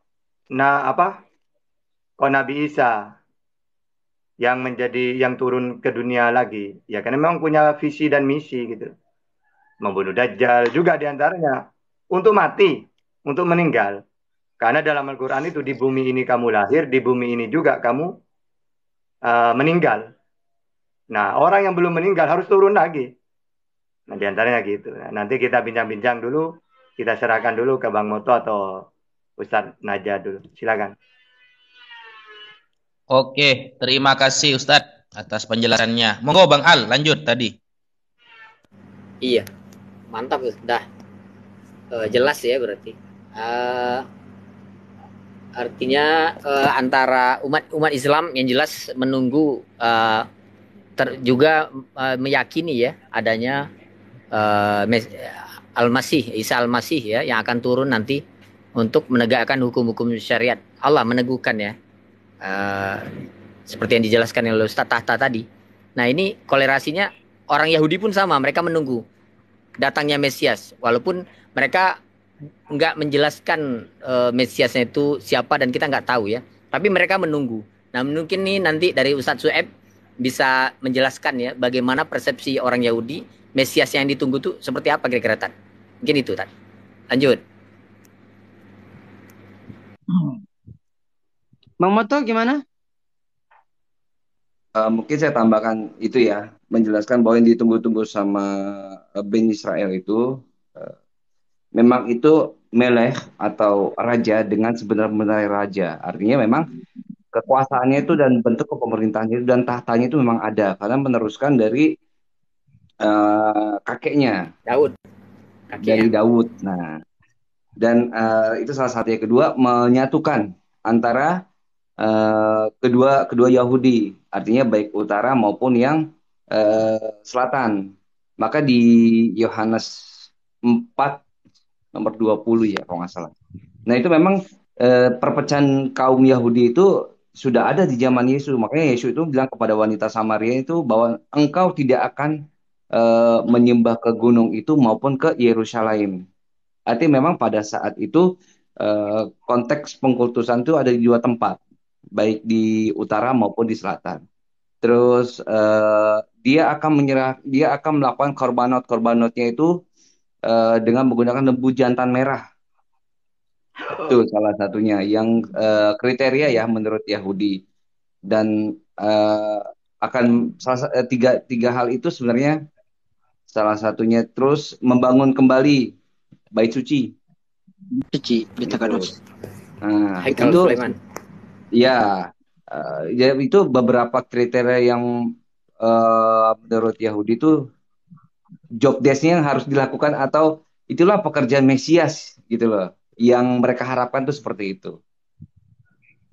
Nabi Isa yang turun ke dunia lagi? Ya karena memang punya visi dan misi gitu. Membunuh Dajjal juga diantaranya untuk mati, untuk meninggal. Karena dalam Al-Quran itu di bumi ini kamu lahir, di bumi ini juga kamu meninggal. Nah, orang yang belum meninggal harus turun lagi. Nah, diantaranya gitu. Nah, nanti kita bincang-bincang dulu, kita serahkan dulu ke Bang Moto atau Ustadz Naja dulu. Silakan. Oke, terima kasih Ustadz atas penjelasannya. Monggo Bang Al, lanjut tadi. Iya, mantap sudah jelas ya berarti. Artinya antara umat Islam yang jelas menunggu juga meyakini ya adanya Al-Masih, Isa Al-Masih ya yang akan turun nanti untuk menegakkan hukum-hukum syariat. Allah meneguhkan ya. Seperti yang dijelaskan oleh Ustaz Tahta tadi. Nah, ini kolerasinya orang Yahudi pun sama, mereka menunggu datangnya Mesias walaupun mereka nggak menjelaskan Mesiasnya itu siapa dan kita nggak tahu ya. Tapi mereka menunggu. Nah, mungkin nih nanti dari Ustadz Su'eb bisa menjelaskan ya bagaimana persepsi orang Yahudi Mesias yang ditunggu tuh seperti apa kira-kira Tan? Mungkin itu Tan. Lanjut. Bang Moto gimana? Mungkin saya tambahkan itu ya, menjelaskan bahwa yang ditunggu-tunggu sama Ben Israel itu memang itu meleh atau raja dengan sebenar-benarnya raja. Artinya memang kekuasaannya itu dan bentuk kepemerintahannya itu dan tahtanya itu memang ada karena meneruskan dari kakeknya Daud. Dari Daud. Nah, dan itu salah satu. Yang kedua menyatukan antara kedua Yahudi, artinya baik utara maupun yang selatan. Maka di Yohanes 4 nomor 20 ya kalau nggak salah. Nah itu memang perpecahan kaum Yahudi itu sudah ada di zaman Yesus. Makanya Yesus itu bilang kepada wanita Samaria itu bahwa engkau tidak akan menyembah ke gunung itu maupun ke Yerusalem. Artinya memang pada saat itu konteks pengkultusan itu ada di dua tempat, baik di utara maupun di selatan. Terus dia akan melakukan korbanotnya itu dengan menggunakan lembu jantan merah. Itu salah satunya yang kriteria ya menurut Yahudi. dan akan tiga hal itu sebenarnya salah satunya terus membangun kembali bait suci. Suci, Betakanus. Nah, Haikal itu Sulaiman. ya, ya itu beberapa kriteria yang menurut Yahudi itu job desk-nya yang harus dilakukan atau itulah pekerjaan Mesias gitu loh. Yang mereka harapkan tuh seperti itu.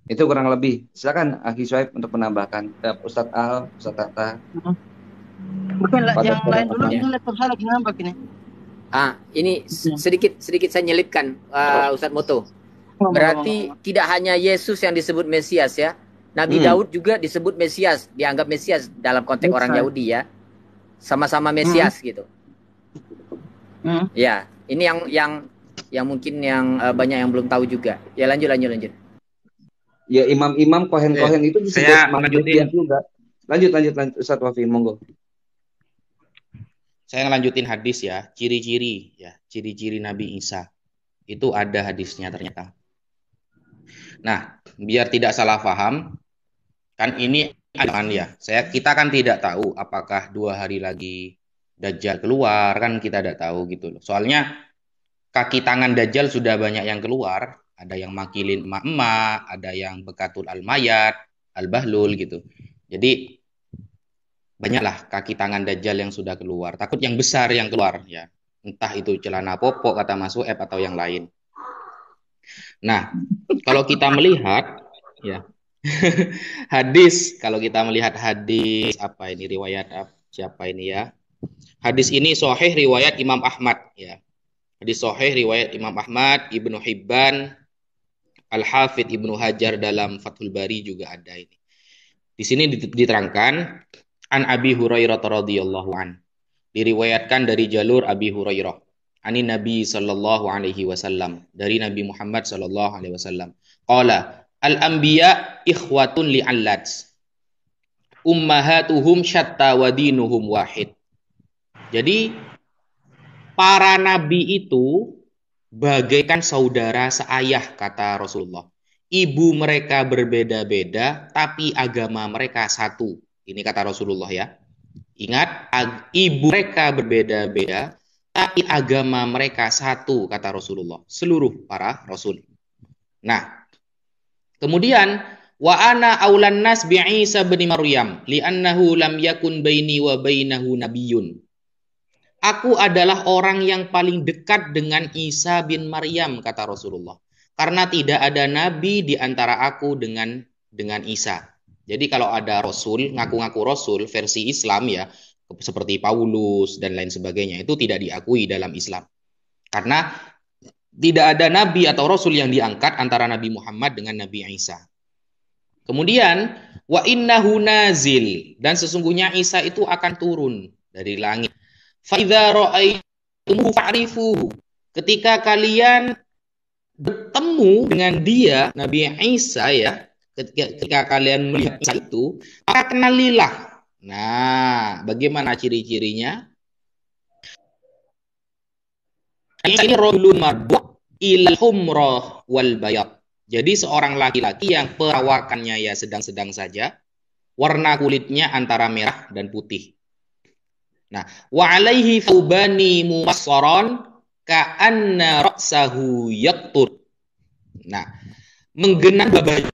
Itu kurang lebih. Silakan Akhi Shuaib untuk menambahkan. Ustadz Al, Ustadz Tata. Mungkin yang lain dulu, Ya. ini laptop saya lagi nambah ini. Ini sedikit saya nyelipkan Ustadz Moto. Berarti tidak hanya Yesus yang disebut Mesias ya. Nabi Daud juga disebut Mesias, dianggap Mesias dalam konteks orang Yahudi ya. Sama-sama Mesias gitu. Ya, ini yang mungkin yang banyak yang belum tahu juga. Ya lanjut. Ya imam-imam kohen-kohen itu disebut saya Mesias juga. Lanjut Ustadz Wafi, monggo. Saya ngelanjutin hadis ya, ciri-ciri Nabi Isa. Itu ada hadisnya ternyata. Nah, biar tidak salah paham, kan ini angan ya. Kita kan tidak tahu apakah 2 hari lagi Dajjal keluar, kan kita tidak tahu gitu loh. Soalnya kaki tangan Dajjal sudah banyak yang keluar, ada yang makilin emak-emak, ada yang bekatul al-mayat, al-bahlul gitu. Jadi banyaklah kaki tangan Dajjal yang sudah keluar. Takut yang besar yang keluar ya. Entah itu celana popok kata Mas Uep atau yang lain. Nah, kalau kita melihat ya kalau kita melihat hadis apa ini riwayat siapa ini ya? Hadis ini sahih riwayat Imam Ahmad ya. Hadis sahih riwayat Imam Ahmad, Ibnu Hibban, Al-Hafidh Ibnu Hajar dalam Fathul Bari juga ada ini. Di sini diterangkan an Abi Hurairah radhiyallahu an. Diriwayatkan dari jalur Abi Hurairah. Ani Nabi sallallahu alaihi wasallam, dari Nabi Muhammad sallallahu alaihi wasallam. Qala al-anbiya ikhwatun li'allat. Ummahatuhum syatta wa dinuhum wahid. Jadi para nabi itu bagaikan saudara seayah kata Rasulullah. Ibu mereka berbeda-beda tapi agama mereka satu. Ini kata Rasulullah ya. Ingat, ibu mereka berbeda-beda tapi agama mereka satu kata Rasulullah. Seluruh para rasul. Nah, kemudian wa ana aulan nas bi Isa bin Maryam li'annahu lam yakun baini wa bainahu nabiyyun. Aku adalah orang yang paling dekat dengan Isa bin Maryam kata Rasulullah. Karena tidak ada nabi di antara aku dengan Isa. Jadi kalau ada rasul, ngaku-ngaku rasul versi Islam ya, seperti Paulus dan lain sebagainya, itu tidak diakui dalam Islam. Karena tidak ada nabi atau rasul yang diangkat antara Nabi Muhammad dengan Nabi Isa. Kemudian wa innahu nazil, dan sesungguhnya Isa itu akan turun dari langit. Fa idza ra'aitumuhu fa'rifuhu. Ketika kalian bertemu dengan dia, Nabi Isa ya, ketika kalian melihat Isa itu, maka kenalilah. Nah, bagaimana ciri-cirinya? Ini rajulun marbu' ilal humrah wal bayad. Jadi seorang laki-laki yang perawakannya ya sedang-sedang saja, warna kulitnya antara merah dan putih. Nah, wa alaihi thawbani muwassaran ka'anna ra'sahu yaqtur. Nah, menggenang baju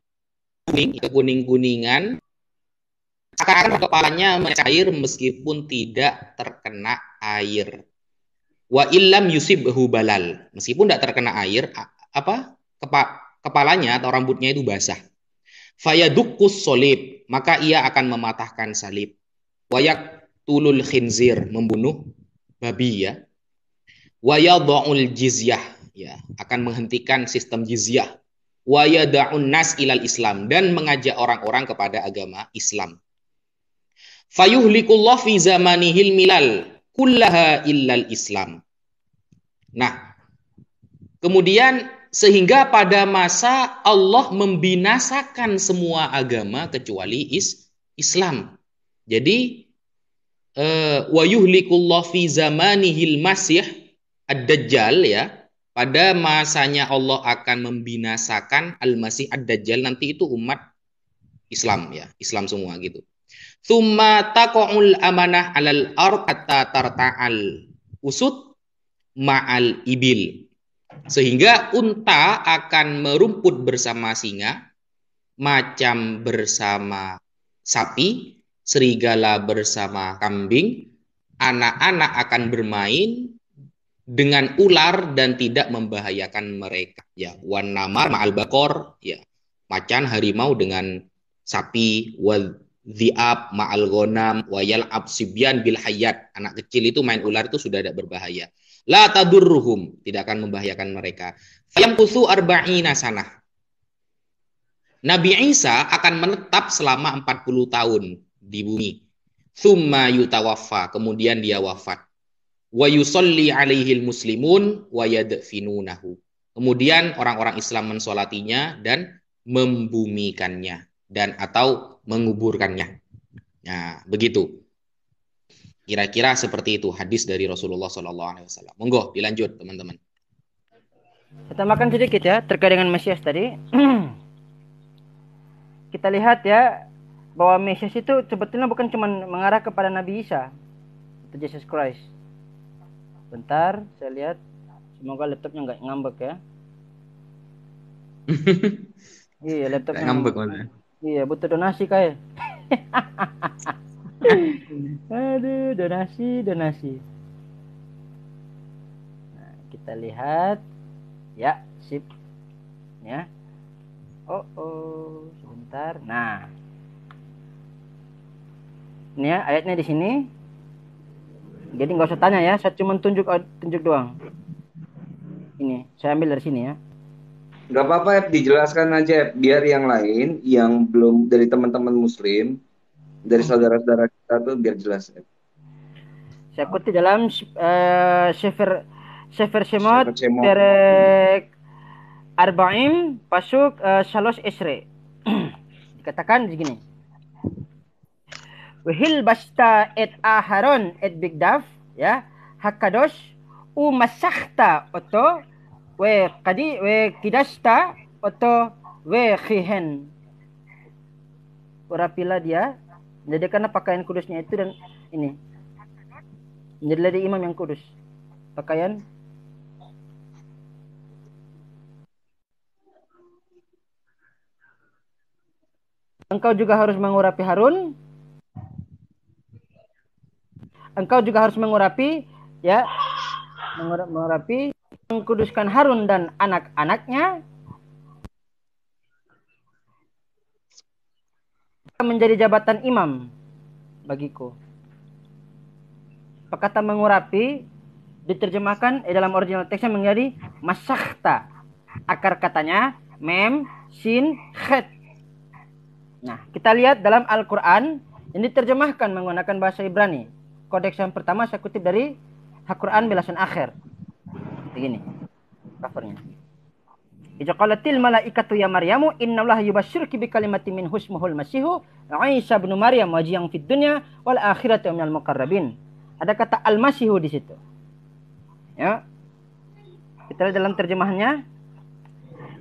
kuning-kuningan, seakan kepalanya mencair meskipun tidak terkena air. Wa illam yusibhu balal, meskipun tidak terkena air, kepalanya atau rambutnya itu basah. Fayadukkus solib, maka ia akan mematahkan salib. Wayak tulul khinzir, membunuh babi ya. Wayadha'ul jizyah, ya, akan menghentikan sistem jizyah. Wayada'un nas ilal Islam, dan mengajak orang-orang kepada agama Islam. Fayuhlikullah fi zamanihil milal kullaha illal Islam. Nah, kemudian sehingga pada masa Allah membinasakan semua agama kecuali Islam. Jadi wa yuhlikullah fi zamanihil masih ad-dajjal ya, pada masanya Allah akan membinasakan al-masih ad-dajjal, nanti itu umat Islam ya, Islam semua gitu. Tsumma taqa'ul amanah 'alal ard hatta tarta'al usud ma'al ibil. Sehingga unta akan merumput bersama singa, macan bersama sapi, serigala bersama kambing, anak-anak akan bermain dengan ular dan tidak membahayakan mereka. Ya, wan namar ma'al bakor, ya. Macan harimau dengan sapi, wal dhi'ab ma'al ghanam, wa yal'ab sibyan bil hayat. Anak kecil itu main ular itu sudah tidak berbahaya. La tadurruhum, tidak akan membahayakan mereka. Fayamkuthu arba'ina sanah. Nabi Isa akan menetap selama 40 tahun di bumi. Tsumma yutawaffa, kemudian dia wafat. Wa yusalli alaihil muslimun wa yadfinunahu. Kemudian orang-orang Islam mensolatinya dan membumikannya dan atau menguburkannya. Nah, begitu. Kira-kira seperti itu hadis dari Rasulullah SAW. Monggo dilanjut teman-teman. Saya tambahkan sedikit ya terkait dengan Mesias tadi. Kita lihat ya bahwa Mesias itu sebetulnya bukan cuma mengarah kepada Nabi Isa atau Jesus Christ. Bentar, saya lihat. Semoga laptopnya nggak ngambek ya. Iya, laptopnya ngambek mana? Iya, butuh donasi kayak. Aduh, donasi. Nah, kita lihat. Ya, sip. Ya. Sebentar. Nah. Ini ya, ayatnya di sini. Jadi nggak usah tanya ya, saya cuma tunjuk doang. Ini, saya ambil dari sini ya. Nggak apa-apa, dijelaskan aja biar yang lain yang belum dari teman-teman Muslim, dari saudara-saudara kita tuh biar jelas. Saya kutip dalam Sefer Shemot perek Arba'im pasuk Shalos Esre. Dikatakan begini. Wahil basta et aharon et bigdaf ya hakadosh umasakta oto we kidasta oto we khihen. Urapilah dia menjadikan pakaian kudusnya itu dan ini menjadilah dia imam yang kudus. Pakaian engkau juga harus mengurapi Harun. Engkau juga harus mengurapi ya, mengurapi, mengkuduskan Harun dan anak-anaknya menjadi jabatan imam bagiku. Kata mengurapi diterjemahkan dalam original teksnya menjadi masakhta. Akar katanya mem, sin, khet. Nah, kita lihat dalam Al-Quran yang diterjemahkan menggunakan bahasa Ibrani. Kodeks yang pertama saya kutip dari Al-Quran belasan akhir. Begini covernya. Ijaqalatil malaikatu ya Maryamu innallaha yubashshiruki bikalimatin min husmuhul masihu Isa bin Maryam wajihan fid dunya wal akhirati minal muqarrabin. Ada kata al-masihu di situ. Ya. Kita lihat dalam terjemahannya.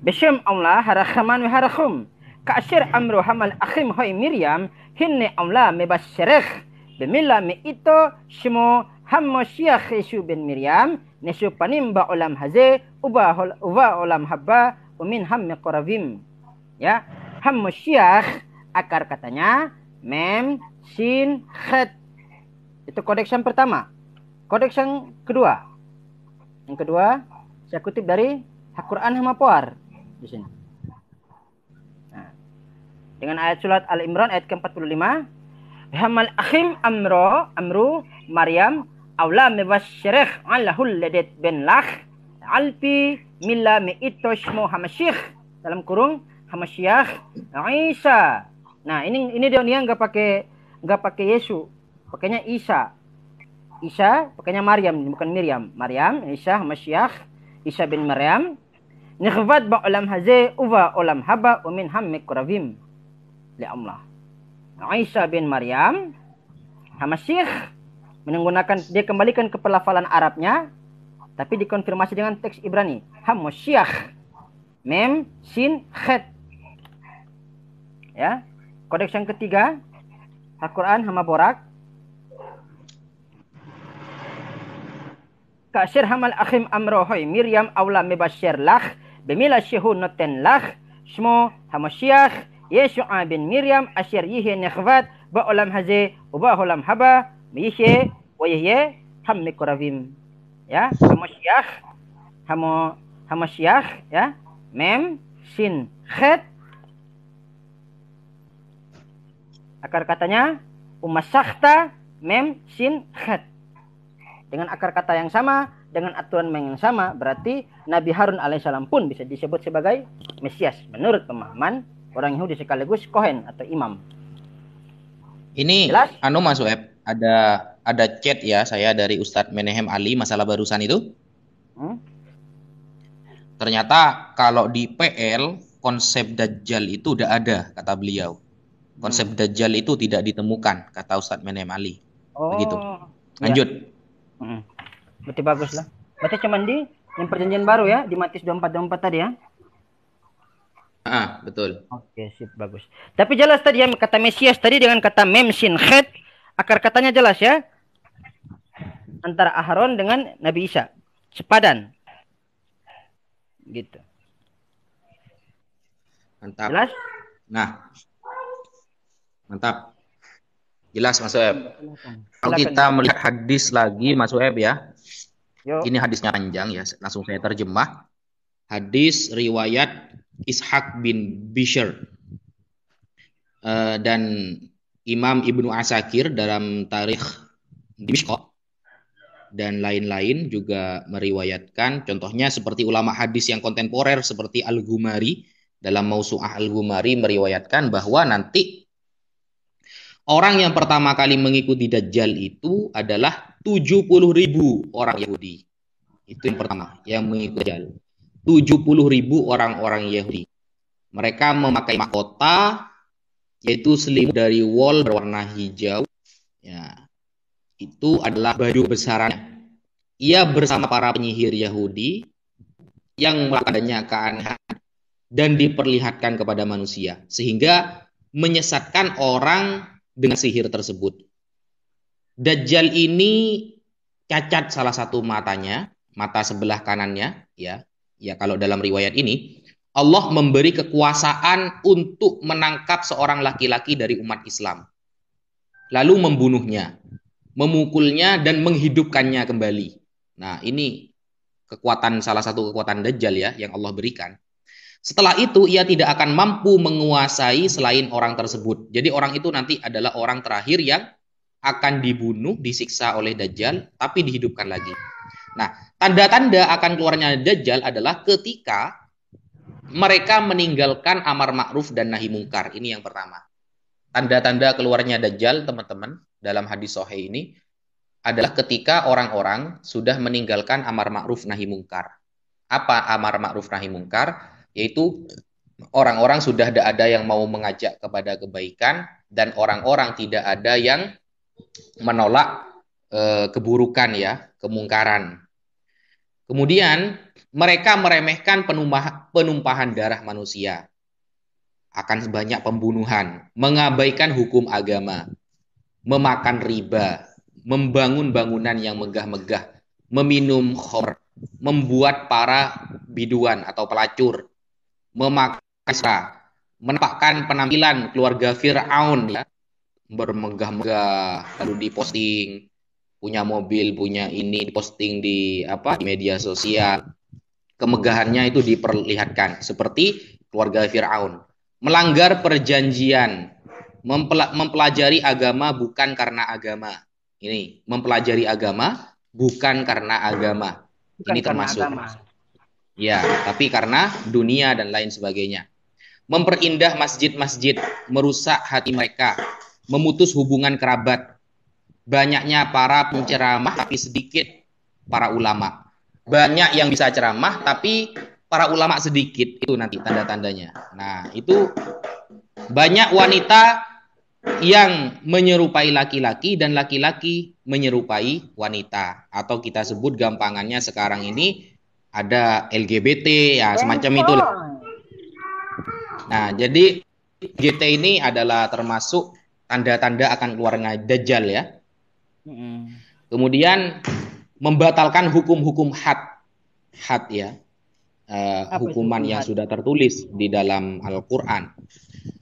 Bisyam Allah harakhaman wa harakhum ka'syir amru hamal akhim hoy Maryam hinne Allah mebashirikh bimila mi ito shimo hammo syekh Yesu bin Maryam nesu panimba ulam haze uba ulam habba umin hamme qoravim. Ya, hammo syekh akar katanya mem sin khat. Itu kodeks yang pertama. Kodeks yang kedua. Yang kedua saya kutip dari Al-Quran Hamapuar di sini. Nah, dengan ayat surat Al-Imran ayat ke-45 Hamal akhim amru Maryam awla mebashirikh alahul ledet ben lakh alpi milla mi itoshmo hamasyikh dalam kurung hamasyikh Isa. Nah, ini dia nggak pakai Yesus, pakainya Isa. Isa pakainya Maryam, bukan Miriam. Maryam, Isa hamasyikh Isa bin Maryam. Nikhvat ba ulam haze uva ulam haba umin hamme kuravim li Allah. Isa bin Maryam Hamasyikh menggunakan dia kembalikan ke pelafalan Arabnya tapi dikonfirmasi dengan teks Ibrani Hamasyikh mem sin khat. Ya. Kodeks yang ketiga, Al-Quran hama borak. Kasir hamal akhim amrohoy Miriam aula mebashir lach bemila shehu noten lach shmo hamashiach Yeshua bin Miriam asyir yihe nekhvat ba olam haze uba olam haba miyihe wayhe ham mikoravim. Ya, hamashiach ya, mem sin khet. Akar katanya umasakhta mem sin khet. Dengan akar kata yang sama, dengan aturan yang sama, berarti Nabi Harun alaihissalam pun bisa disebut sebagai Mesias menurut pemahaman orang Yahudi sekaligus Kohen atau imam. Ini Jelas? Mas Web, ada chat ya saya dari Ustadz Menehem Ali masalah barusan itu. Ternyata kalau di PL konsep Dajjal itu udah ada kata beliau. Konsep Dajjal itu tidak ditemukan kata Ustadz Menehem Ali. Begitu. Lanjut. Ya. Berarti bagus lah. Berarti cuman di yang perjanjian baru ya, di Matius 24 tadi ya. Betul. Oke, sip, bagus. Tapi jelas tadi ya kata Mesias tadi dengan kata mem sin khet, akar katanya jelas ya. Antara Aharon dengan Nabi Isa. Sepadan. Gitu. Mantap. Jelas? Nah. Mantap. Jelas Mas Web. Kalau Silakan. kita melihat hadis lagi Mas Web ya. Yo. Ini hadisnya panjang ya, langsung saya terjemah. Hadis riwayat Ishaq bin Bishr dan Imam Ibnu Asakir dalam Tarikh Dimishq dan lain-lain juga meriwayatkan. Contohnya seperti ulama hadis yang kontemporer seperti Al-Ghumari dalam Mausu'ah Al-Ghumari meriwayatkan bahwa nanti orang yang pertama kali mengikuti Dajjal itu adalah 70.000 orang Yahudi. Itu yang pertama yang mengikuti Dajjal. 70.000 orang-orang Yahudi. Mereka memakai mahkota yaitu selimut dari wol berwarna hijau. Ya. Itu adalah baju besarannya. Ia bersama para penyihir Yahudi yang melakukannya keanehan dan diperlihatkan kepada manusia sehingga menyesatkan orang dengan sihir tersebut. Dajjal ini cacat salah satu matanya, mata sebelah kanannya, ya. Ya, kalau dalam riwayat ini Allah memberi kekuasaan untuk menangkap seorang laki-laki dari umat Islam. Lalu membunuhnya, memukulnya dan menghidupkannya kembali. Nah, ini salah satu kekuatan Dajjal ya yang Allah berikan. Setelah itu ia tidak akan mampu menguasai selain orang tersebut. Jadi orang itu nanti adalah orang terakhir yang akan dibunuh, disiksa oleh Dajjal, tapi dihidupkan lagi. Nah, tanda-tanda akan keluarnya Dajjal adalah ketika mereka meninggalkan amar ma'ruf dan nahi mungkar. Ini yang pertama. Tanda-tanda keluarnya Dajjal, teman-teman, dalam hadis sahih ini adalah ketika orang-orang sudah meninggalkan amar ma'ruf nahi mungkar. Apa amar ma'ruf nahi mungkar? Yaitu orang-orang sudah tidak ada yang mau mengajak kepada kebaikan dan orang-orang tidak ada yang menolak keburukan ya, kemungkaran. Kemudian mereka meremehkan penumpahan darah manusia, akan banyak pembunuhan, mengabaikan hukum agama, memakan riba, membangun bangunan yang megah-megah, meminum khamr, membuat para biduan atau pelacur, menampakkan penampilan keluarga Fir'aun ya, bermegah-megah, lalu diposting, punya mobil, punya ini, diposting di media sosial. Kemegahannya itu diperlihatkan seperti keluarga Fir'aun. Melanggar perjanjian, mempelajari agama bukan karena agama. Ini mempelajari agama bukan karena agama. Bukan ini karena termasuk agama. ya, tapi karena dunia dan lain sebagainya. Memperindah masjid-masjid, merusak hati mereka, memutus hubungan kerabat. Banyaknya para penceramah tapi sedikit para ulama. Banyak yang bisa ceramah tapi para ulama sedikit, itu nanti tanda-tandanya. Nah, itu banyak wanita yang menyerupai laki-laki dan laki-laki menyerupai wanita, atau kita sebut gampangannya sekarang ini ada LGBT ya, semacam itulah. Nah, jadi JT ini adalah termasuk tanda-tanda akan keluarnya Dajjal ya. Kemudian membatalkan hukum-hukum had ya. Hukuman yang sudah tertulis di dalam Al-Quran.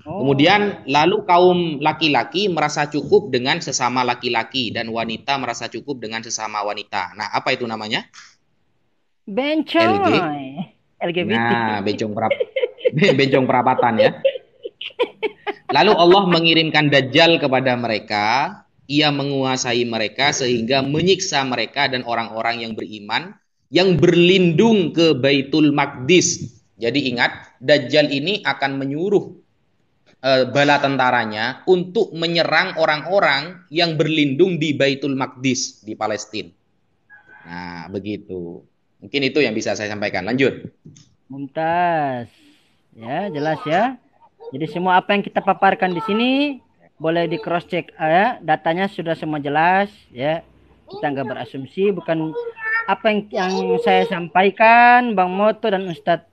Kemudian lalu kaum laki-laki merasa cukup dengan sesama laki-laki dan wanita merasa cukup dengan sesama wanita. Nah, apa itu namanya? Bencong. LGBT. Nah, bencong perapatan ya. Lalu Allah mengirimkan Dajjal kepada mereka. Ia menguasai mereka sehingga menyiksa mereka dan orang-orang yang beriman yang berlindung ke Baitul Maqdis. Jadi ingat, Dajjal ini akan menyuruh bala tentaranya untuk menyerang orang-orang yang berlindung di Baitul Maqdis di Palestina. Nah, begitu. Mungkin itu yang bisa saya sampaikan. Lanjut. Mumtaz. Ya, jelas ya. Jadi semua apa yang kita paparkan di sini boleh di cross check ya. Datanya sudah semua jelas ya. Kita nggak berasumsi, bukan apa yang saya sampaikan, Bang Moto dan Ustadz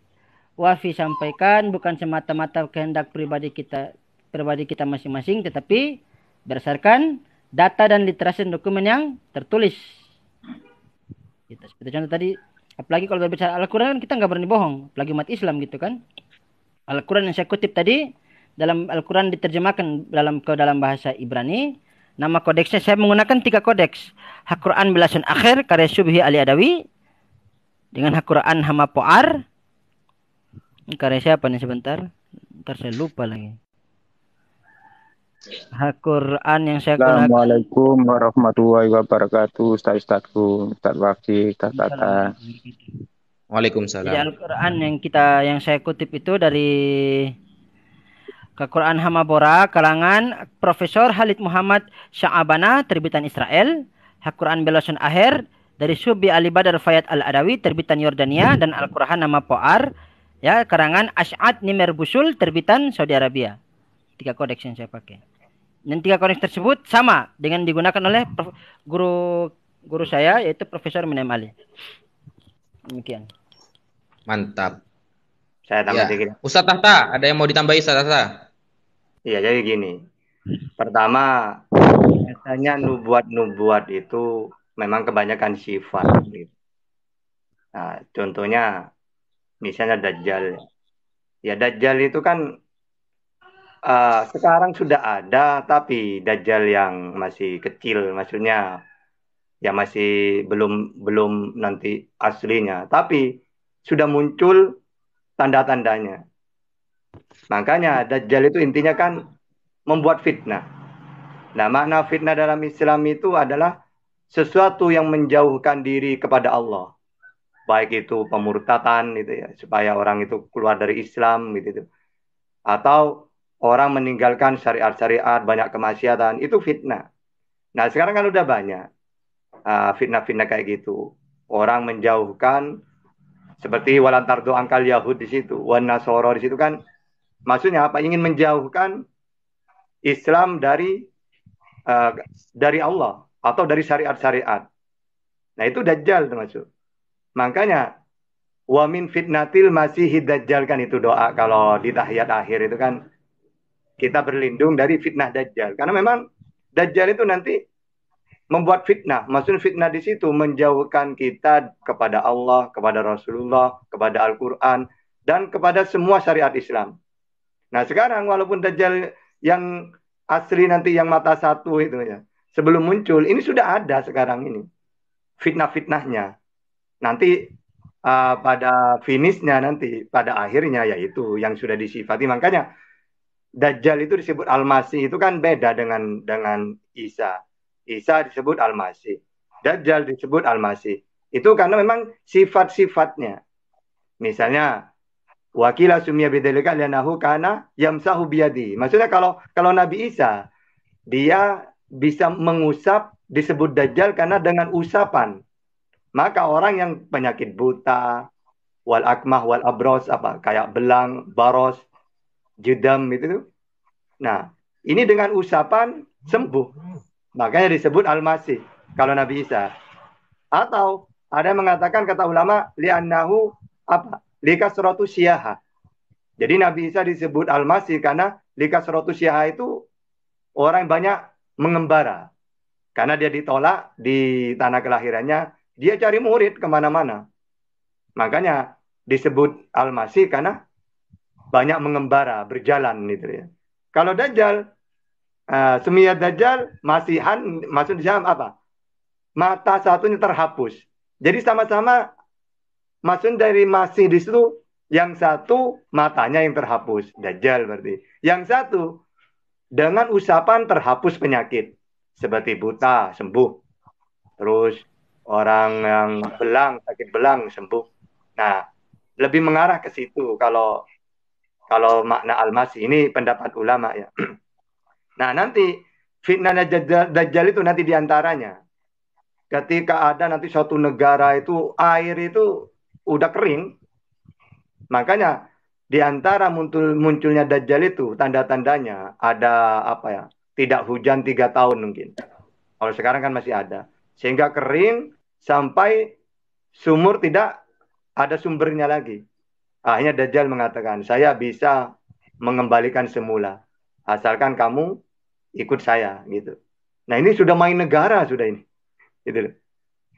Wafi sampaikan bukan semata-mata kehendak pribadi kita masing-masing, tetapi berdasarkan data dan literasi dokumen yang tertulis. Gitu. Seperti contoh tadi, apalagi kalau berbicara Al-Quran kita nggak berani bohong, apalagi umat Islam gitu kan. Al-Quran yang saya kutip tadi, dalam Al-Quran diterjemahkan ke dalam bahasa Ibrani. Nama kodeksnya saya menggunakan 3 kodeks. Hak-Quran Belasan Akhir karya Subhi Ali Adawi dengan Hak-Quran Hama Po'ar. Karya siapa nih sebentar? Ntar saya lupa lagi. Hak-Quran yang saya gunakan. Assalamualaikum warahmatullahi wabarakatuh. Ustadz-ustadzku, Ustadz Wafi, Ustadz Tata. Waalaikumsalam. Jadi Al-Quran yang saya kutip itu dari Al-Quran Hamabora kalangan Profesor Khalid Muhammad Sya'abana terbitan Israel, Al-Quran Belasan Akhir dari Subhi Ali Badar Fayad Al-Adawi terbitan Yordania, dan Al-Quran Nama Po'ar ya karangan Ash'ad Nimer Busul terbitan Saudi Arabia. 3 kodeks yang saya pakai. Dan 3 kodeks tersebut sama dengan digunakan oleh guru saya yaitu Profesor Minem Ali. Demikian. Mantap. Saya tambah Ya. sedikit. Ustadz Tahta, ada yang mau ditambahi Ustadz Tahta? Iya, jadi gini. Pertama, biasanya nubuat itu memang kebanyakan sifat. Gitu. Nah, contohnya, misalnya Dajjal. Ya, Dajjal itu kan sekarang sudah ada, tapi Dajjal yang masih kecil, maksudnya ya masih belum nanti aslinya. Tapi sudah muncul tanda-tandanya. Makanya Dajjal itu intinya kan membuat fitnah. Nah, makna fitnah dalam Islam itu adalah sesuatu yang menjauhkan diri kepada Allah. Baik itu pemurtatan gitu ya, supaya orang itu keluar dari Islam gitu. Atau orang meninggalkan syariat-syariat, banyak kemaksiatan, itu fitnah. Nah, sekarang kan udah banyak fitnah-fitnah kayak gitu. Orang menjauhkan seperti walantardo angkal Yahud di situ, wan Nasoro di situ kan, maksudnya apa? Ingin menjauhkan Islam dari Allah atau dari syariat-syariat. Nah, itu Dajjal termasuk. Makanya wa min fitnatil masihid Dajjal kan itu doa kalau di tahiyat akhir itu kan kita berlindung dari fitnah Dajjal. Karena memang Dajjal itu nanti membuat fitnah. Maksudnya fitnah di situ menjauhkan kita kepada Allah, kepada Rasulullah, kepada Al-Quran, dan kepada semua syariat Islam. Nah, sekarang walaupun Dajjal yang asli nanti yang mata satu itu ya, sebelum muncul, ini sudah ada sekarang ini. Fitnah-fitnahnya. Nanti pada finishnya nanti, pada akhirnya yaitu yang sudah disifati. Makanya Dajjal itu disebut Al-Masih, itu kan beda dengan Isa. Isa disebut Al-Masih. Dajjal disebut Al-Masih. Itu karena memang sifat-sifatnya. Misalnya, wakila sumya bidzalika li'annahu kana yamsahu biyadi. Maksudnya kalau Nabi Isa, dia bisa mengusap, disebut Dajjal karena dengan usapan. Maka orang yang penyakit buta, wal akmah, wal abros, kayak belang, baros, judam itu. Nah, ini dengan usapan sembuh. Makanya disebut Al-Masih kalau Nabi Isa. Atau ada yang mengatakan kata ulama li'annahu likasratu syiah. Jadi Nabi Isa disebut Al-Masih karena likasrotus syiah itu orang banyak mengembara. Karena dia ditolak di tanah kelahirannya, dia cari murid kemana-mana. Makanya disebut Al-Masih karena banyak mengembara, berjalan gitu ya. Kalau Dajjal, semiyat Dajjal, masihan, maksudnya apa? Mata satunya terhapus. Jadi sama-sama, maksud dari masih di situ, yang satu matanya yang terhapus, Dajjal berarti. Yang satu dengan usapan terhapus penyakit, seperti buta sembuh, terus orang yang belang, sakit belang sembuh. Nah, lebih mengarah ke situ kalau makna Al-Masih. Ini pendapat ulama ya. Nah, nanti fitnah Dajjal itu nanti diantaranya. Ketika ada nanti suatu negara itu air itu udah kering, makanya diantara munculnya Dajjal itu tanda-tandanya ada apa ya? Tidak hujan 3 tahun mungkin. Kalau sekarang kan masih ada. Sehingga kering sampai sumur tidak ada sumbernya lagi. Akhirnya Dajjal mengatakan, saya bisa mengembalikan semula. Asalkan kamu ikut saya. Gitu. Nah ini sudah main negara sudah ini. Gitu.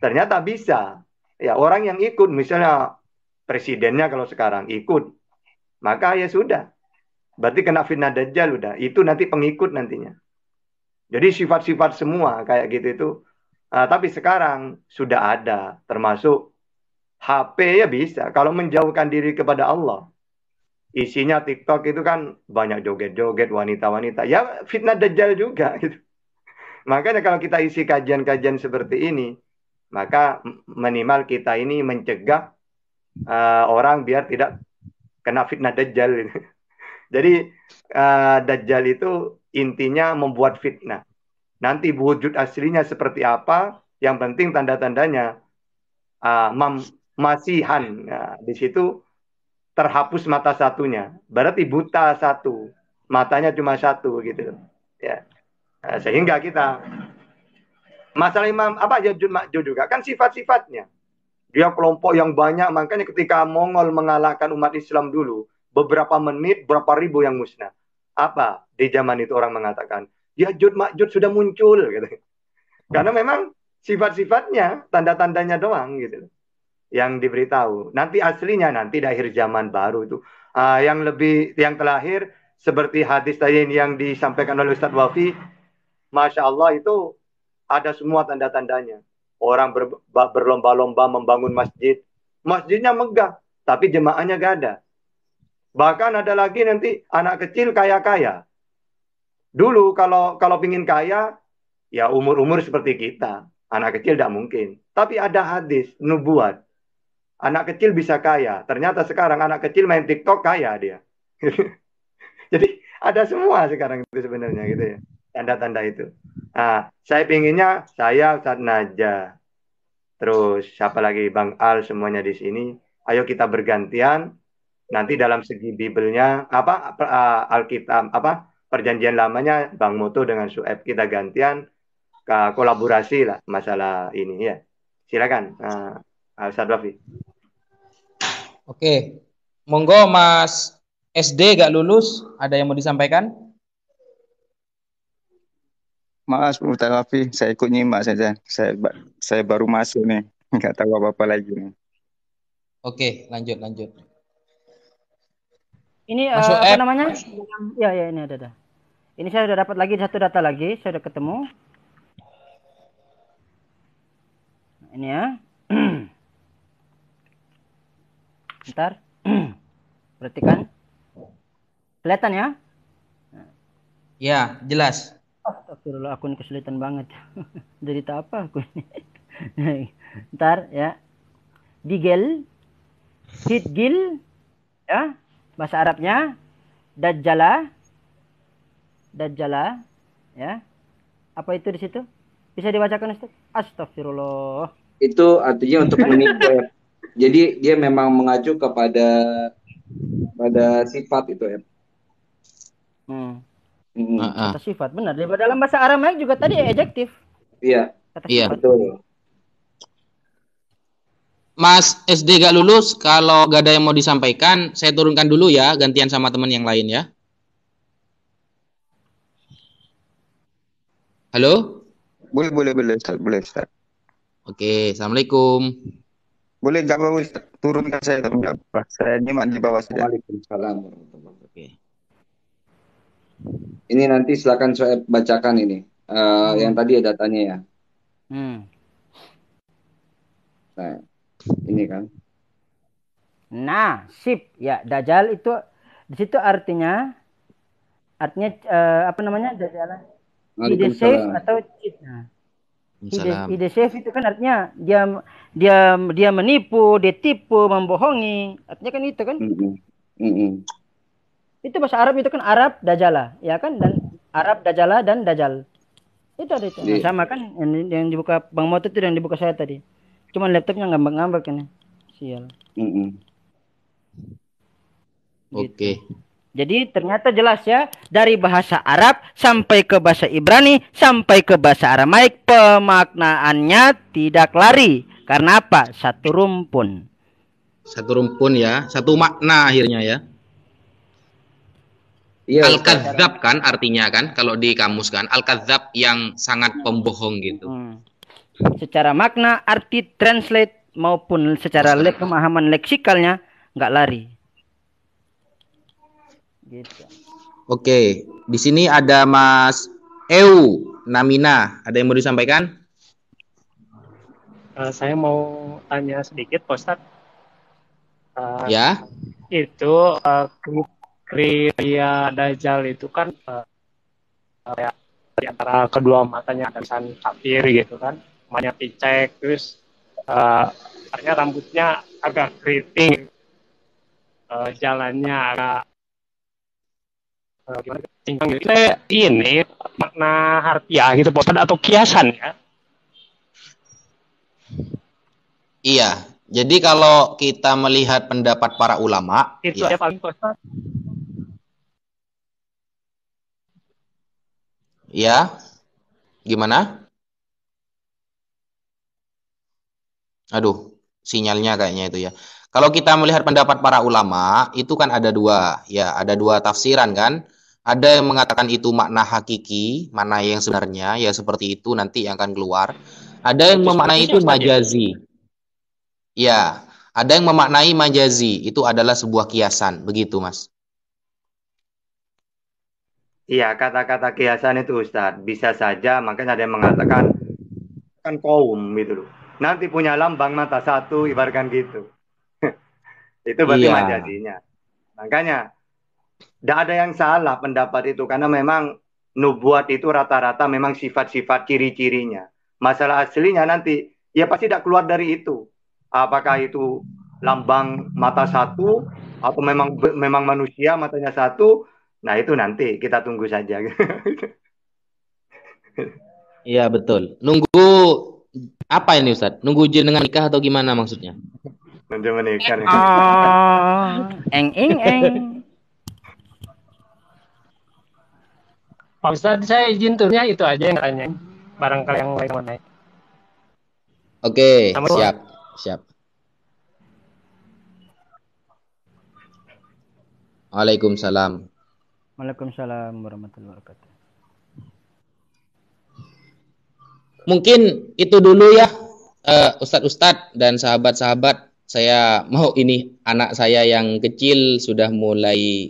Ternyata bisa. Ya orang yang ikut, misalnya presidennya kalau sekarang ikut, maka ya sudah. Berarti kena fitnah Dajjal udah. Itu nanti pengikut nantinya. Jadi sifat-sifat semua kayak gitu itu. Tapi sekarang sudah ada, termasuk HP ya bisa. Kalau menjauhkan diri kepada Allah, isinya TikTok itu kan banyak joget-joget wanita-wanita. Ya fitnah Dajjal juga. Gitu. Makanya kalau kita isi kajian-kajian seperti ini, maka minimal kita ini mencegah orang biar tidak kena fitnah Dajjal. Gitu. Jadi Dajjal itu intinya membuat fitnah. Nanti wujud aslinya seperti apa, yang penting tanda-tandanya masihan. Nah, di situ terhapus mata satunya. Berarti buta satu. Matanya cuma satu gitu. Ya. Nah, sehingga kita masalah Imam Ya'juj Ma'juj juga kan sifat-sifatnya. Dia kelompok yang banyak, makanya ketika Mongol mengalahkan umat Islam dulu, beberapa menit, berapa ribu yang musnah. Apa? Di zaman itu orang mengatakan, Ya'juj Ma'juj sudah muncul. Gitu. Karena memang sifat-sifatnya, tanda-tandanya doang. Gitu. Yang diberitahu. Nanti aslinya, nanti di akhir zaman baru itu. Yang terakhir, seperti hadis tadi yang disampaikan oleh Ustadz Wafi, Masya Allah itu ada semua tanda-tandanya. Orang berlomba-lomba membangun masjid. Masjidnya megah, tapi jemaahnya gak ada. Bahkan ada lagi nanti anak kecil kaya-kaya. Dulu kalau pingin kaya, ya umur-umur seperti kita. Anak kecil tidak mungkin. Tapi ada hadis, nubuat. Anak kecil bisa kaya. Ternyata sekarang anak kecil main TikTok kaya dia. Jadi ada semua sekarang itu sebenarnya gitu ya. Tanda-tanda itu. Nah, saya pinginnya saya Ustadz Najah. Terus siapa lagi Bang Al semuanya di sini. Ayo kita bergantian. Nanti dalam segi Bibelnya Alkitab perjanjian lamanya Bang Moto dengan Sueb kita gantian kolaborasi lah masalah ini ya. Silakan Ustadz Wafi. Oke. Monggo Mas SD gak lulus, ada yang mau disampaikan? Maaf Ustaz Wafi, saya ikut nyimak saja. Saya baru masuk nih, nggak tahu apa-apa lagi nih. Oke, lanjut. Ini apa namanya? Ya ini ada. Ini saya sudah dapat lagi satu data lagi, saya sudah ketemu. Ini ya. Bentar. Perhatikan. Kelihatan ya? Ya, jelas. Astagfirullah, aku ini kesulitan banget. Jadi tak apa aku ini. Bentar ya. Digel, Hidgil, ya. Bahasa Arabnya Dajjala, ya. Apa itu di situ? Bisa dibacakan Ustaz? Astagfirullah. Itu artinya untuk menipu. Jadi dia memang mengacu pada sifat itu ya. Kata sifat benar. Dalam bahasa Aramaik juga tadi adjektif. Iya. Kata sifat. Betul. Mas SD gak lulus, kalau gak ada yang mau disampaikan, saya turunkan dulu ya, gantian sama teman yang lain ya. Halo? Boleh Ustaz, boleh Ustaz. Oke, Assalamualaikum. Boleh enggak apa Ustaz? Turunkan saya atau enggak apa? Saya nyimak di bawah saja. Waalaikumsalam. Oke. Ini nanti silakan saya bacakan ini. Yang tadi ya datanya ya. Nah, ini kan. Nah, sip. Ya, Dajjal itu di situ artinya apa namanya? Dajjal. Ide safe atau cheat. Nah. Ide safe itu kan artinya dia menipu, dia tipu, membohongi. Artinya kan itu kan. Itu bahasa Arab itu kan Arab Dajjala, ya kan? Dan Arab Dajjala dan Dajjal. Itu ada itu. Nah, sama kan yang dibuka Bang Moto itu yang dibuka saya tadi. Cuman laptopnya ngambek-ngambek ini. Sial. Oke. Jadi ternyata jelas ya, dari bahasa Arab sampai ke bahasa Ibrani sampai ke bahasa Aramaik pemaknaannya tidak lari. Karena apa? Satu rumpun. Satu rumpun ya, satu makna akhirnya ya. Iya, Al-Kadzab kan artinya kan kalau di kamus kan, Al-Kadzab yang sangat pembohong gitu. Secara makna, arti translate maupun secara pemahaman leksikalnya nggak lari. Gitu. Oke, di sini ada Mas Eu Namina. Ada yang mau disampaikan? Saya mau tanya sedikit, Pak Ustadz. Ya. Itu kriteria Dajjal itu kan kayak di antara kedua matanya ada kesan kafir gitu kan, matanya picek, terus katanya rambutnya agak keriting, jalannya agak cincang gitu. Ini makna harfiah gitu, Pak Ustadz, atau kiasan ya? Iya. Jadi kalau kita melihat pendapat para ulama, itu ya. ada paling Pak Ustadz. Ya, gimana? Aduh, sinyalnya kayaknya itu ya. Kalau kita melihat pendapat para ulama, itu kan ada dua, ya, ada dua tafsiran kan. Ada yang mengatakan itu makna hakiki, mana yang sebenarnya, ya seperti itu nanti yang akan keluar. Ada yang memaknai itu majazi. Ya, ada yang memaknai majazi, itu adalah sebuah kiasan, begitu Mas. Iya, kata-kata kiasan itu Ustadz, bisa saja, makanya ada yang mengatakan kan kaum gitu loh. Nanti punya lambang mata satu, ibaratkan gitu. Itu berarti majazinya. Makanya, tidak ada yang salah pendapat itu, karena memang nubuat itu rata-rata memang sifat-sifat ciri-cirinya. Masalah aslinya nanti, ya pasti tidak keluar dari itu. Apakah itu lambang mata satu, atau memang manusia matanya satu. Nah itu nanti kita tunggu saja. Iya betul. Nunggu apa ini Ustadz? Nunggu jenengan nikah atau gimana maksudnya? Nunggu menikah. Eng. Pak Ustadz, saya izin turnya itu aja yang tanya. Barangkali yang lain mau naik. Oke, siap. Waalaikumsalam. Waalaikumsalam warahmatullahi wabarakatuh. Mungkin itu dulu ya, Ustadz dan sahabat-sahabat. Saya mau ini anak saya yang kecil sudah mulai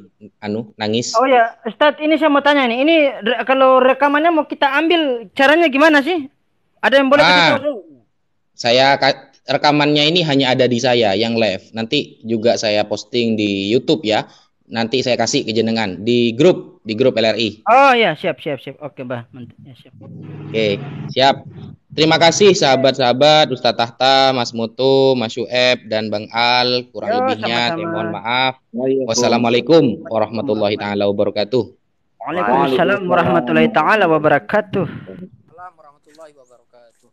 nangis. Oh ya, Ustadz, ini saya mau tanya nih. Ini kalau rekamannya mau kita ambil, caranya gimana sih? Ada yang boleh kasih tahu? Saya rekamannya ini hanya ada di saya yang live. Nanti juga saya posting di YouTube ya. Nanti saya kasih ke jenengan di grup LRI. Oh ya, siap. Oke, Bah. Mantap. Ya, siap. Oke, siap. Terima kasih sahabat-sahabat, Ustadz Tahta, Mas Mutu, Mas Syueb, dan Bang Al. Kurang lebihnya saya mohon maaf. Wassalamualaikum warahmatullahi taala wabarakatuh. Waalaikumsalam warahmatullahi taala wabarakatuh. Waalaikumsalam warahmatullahi wabarakatuh.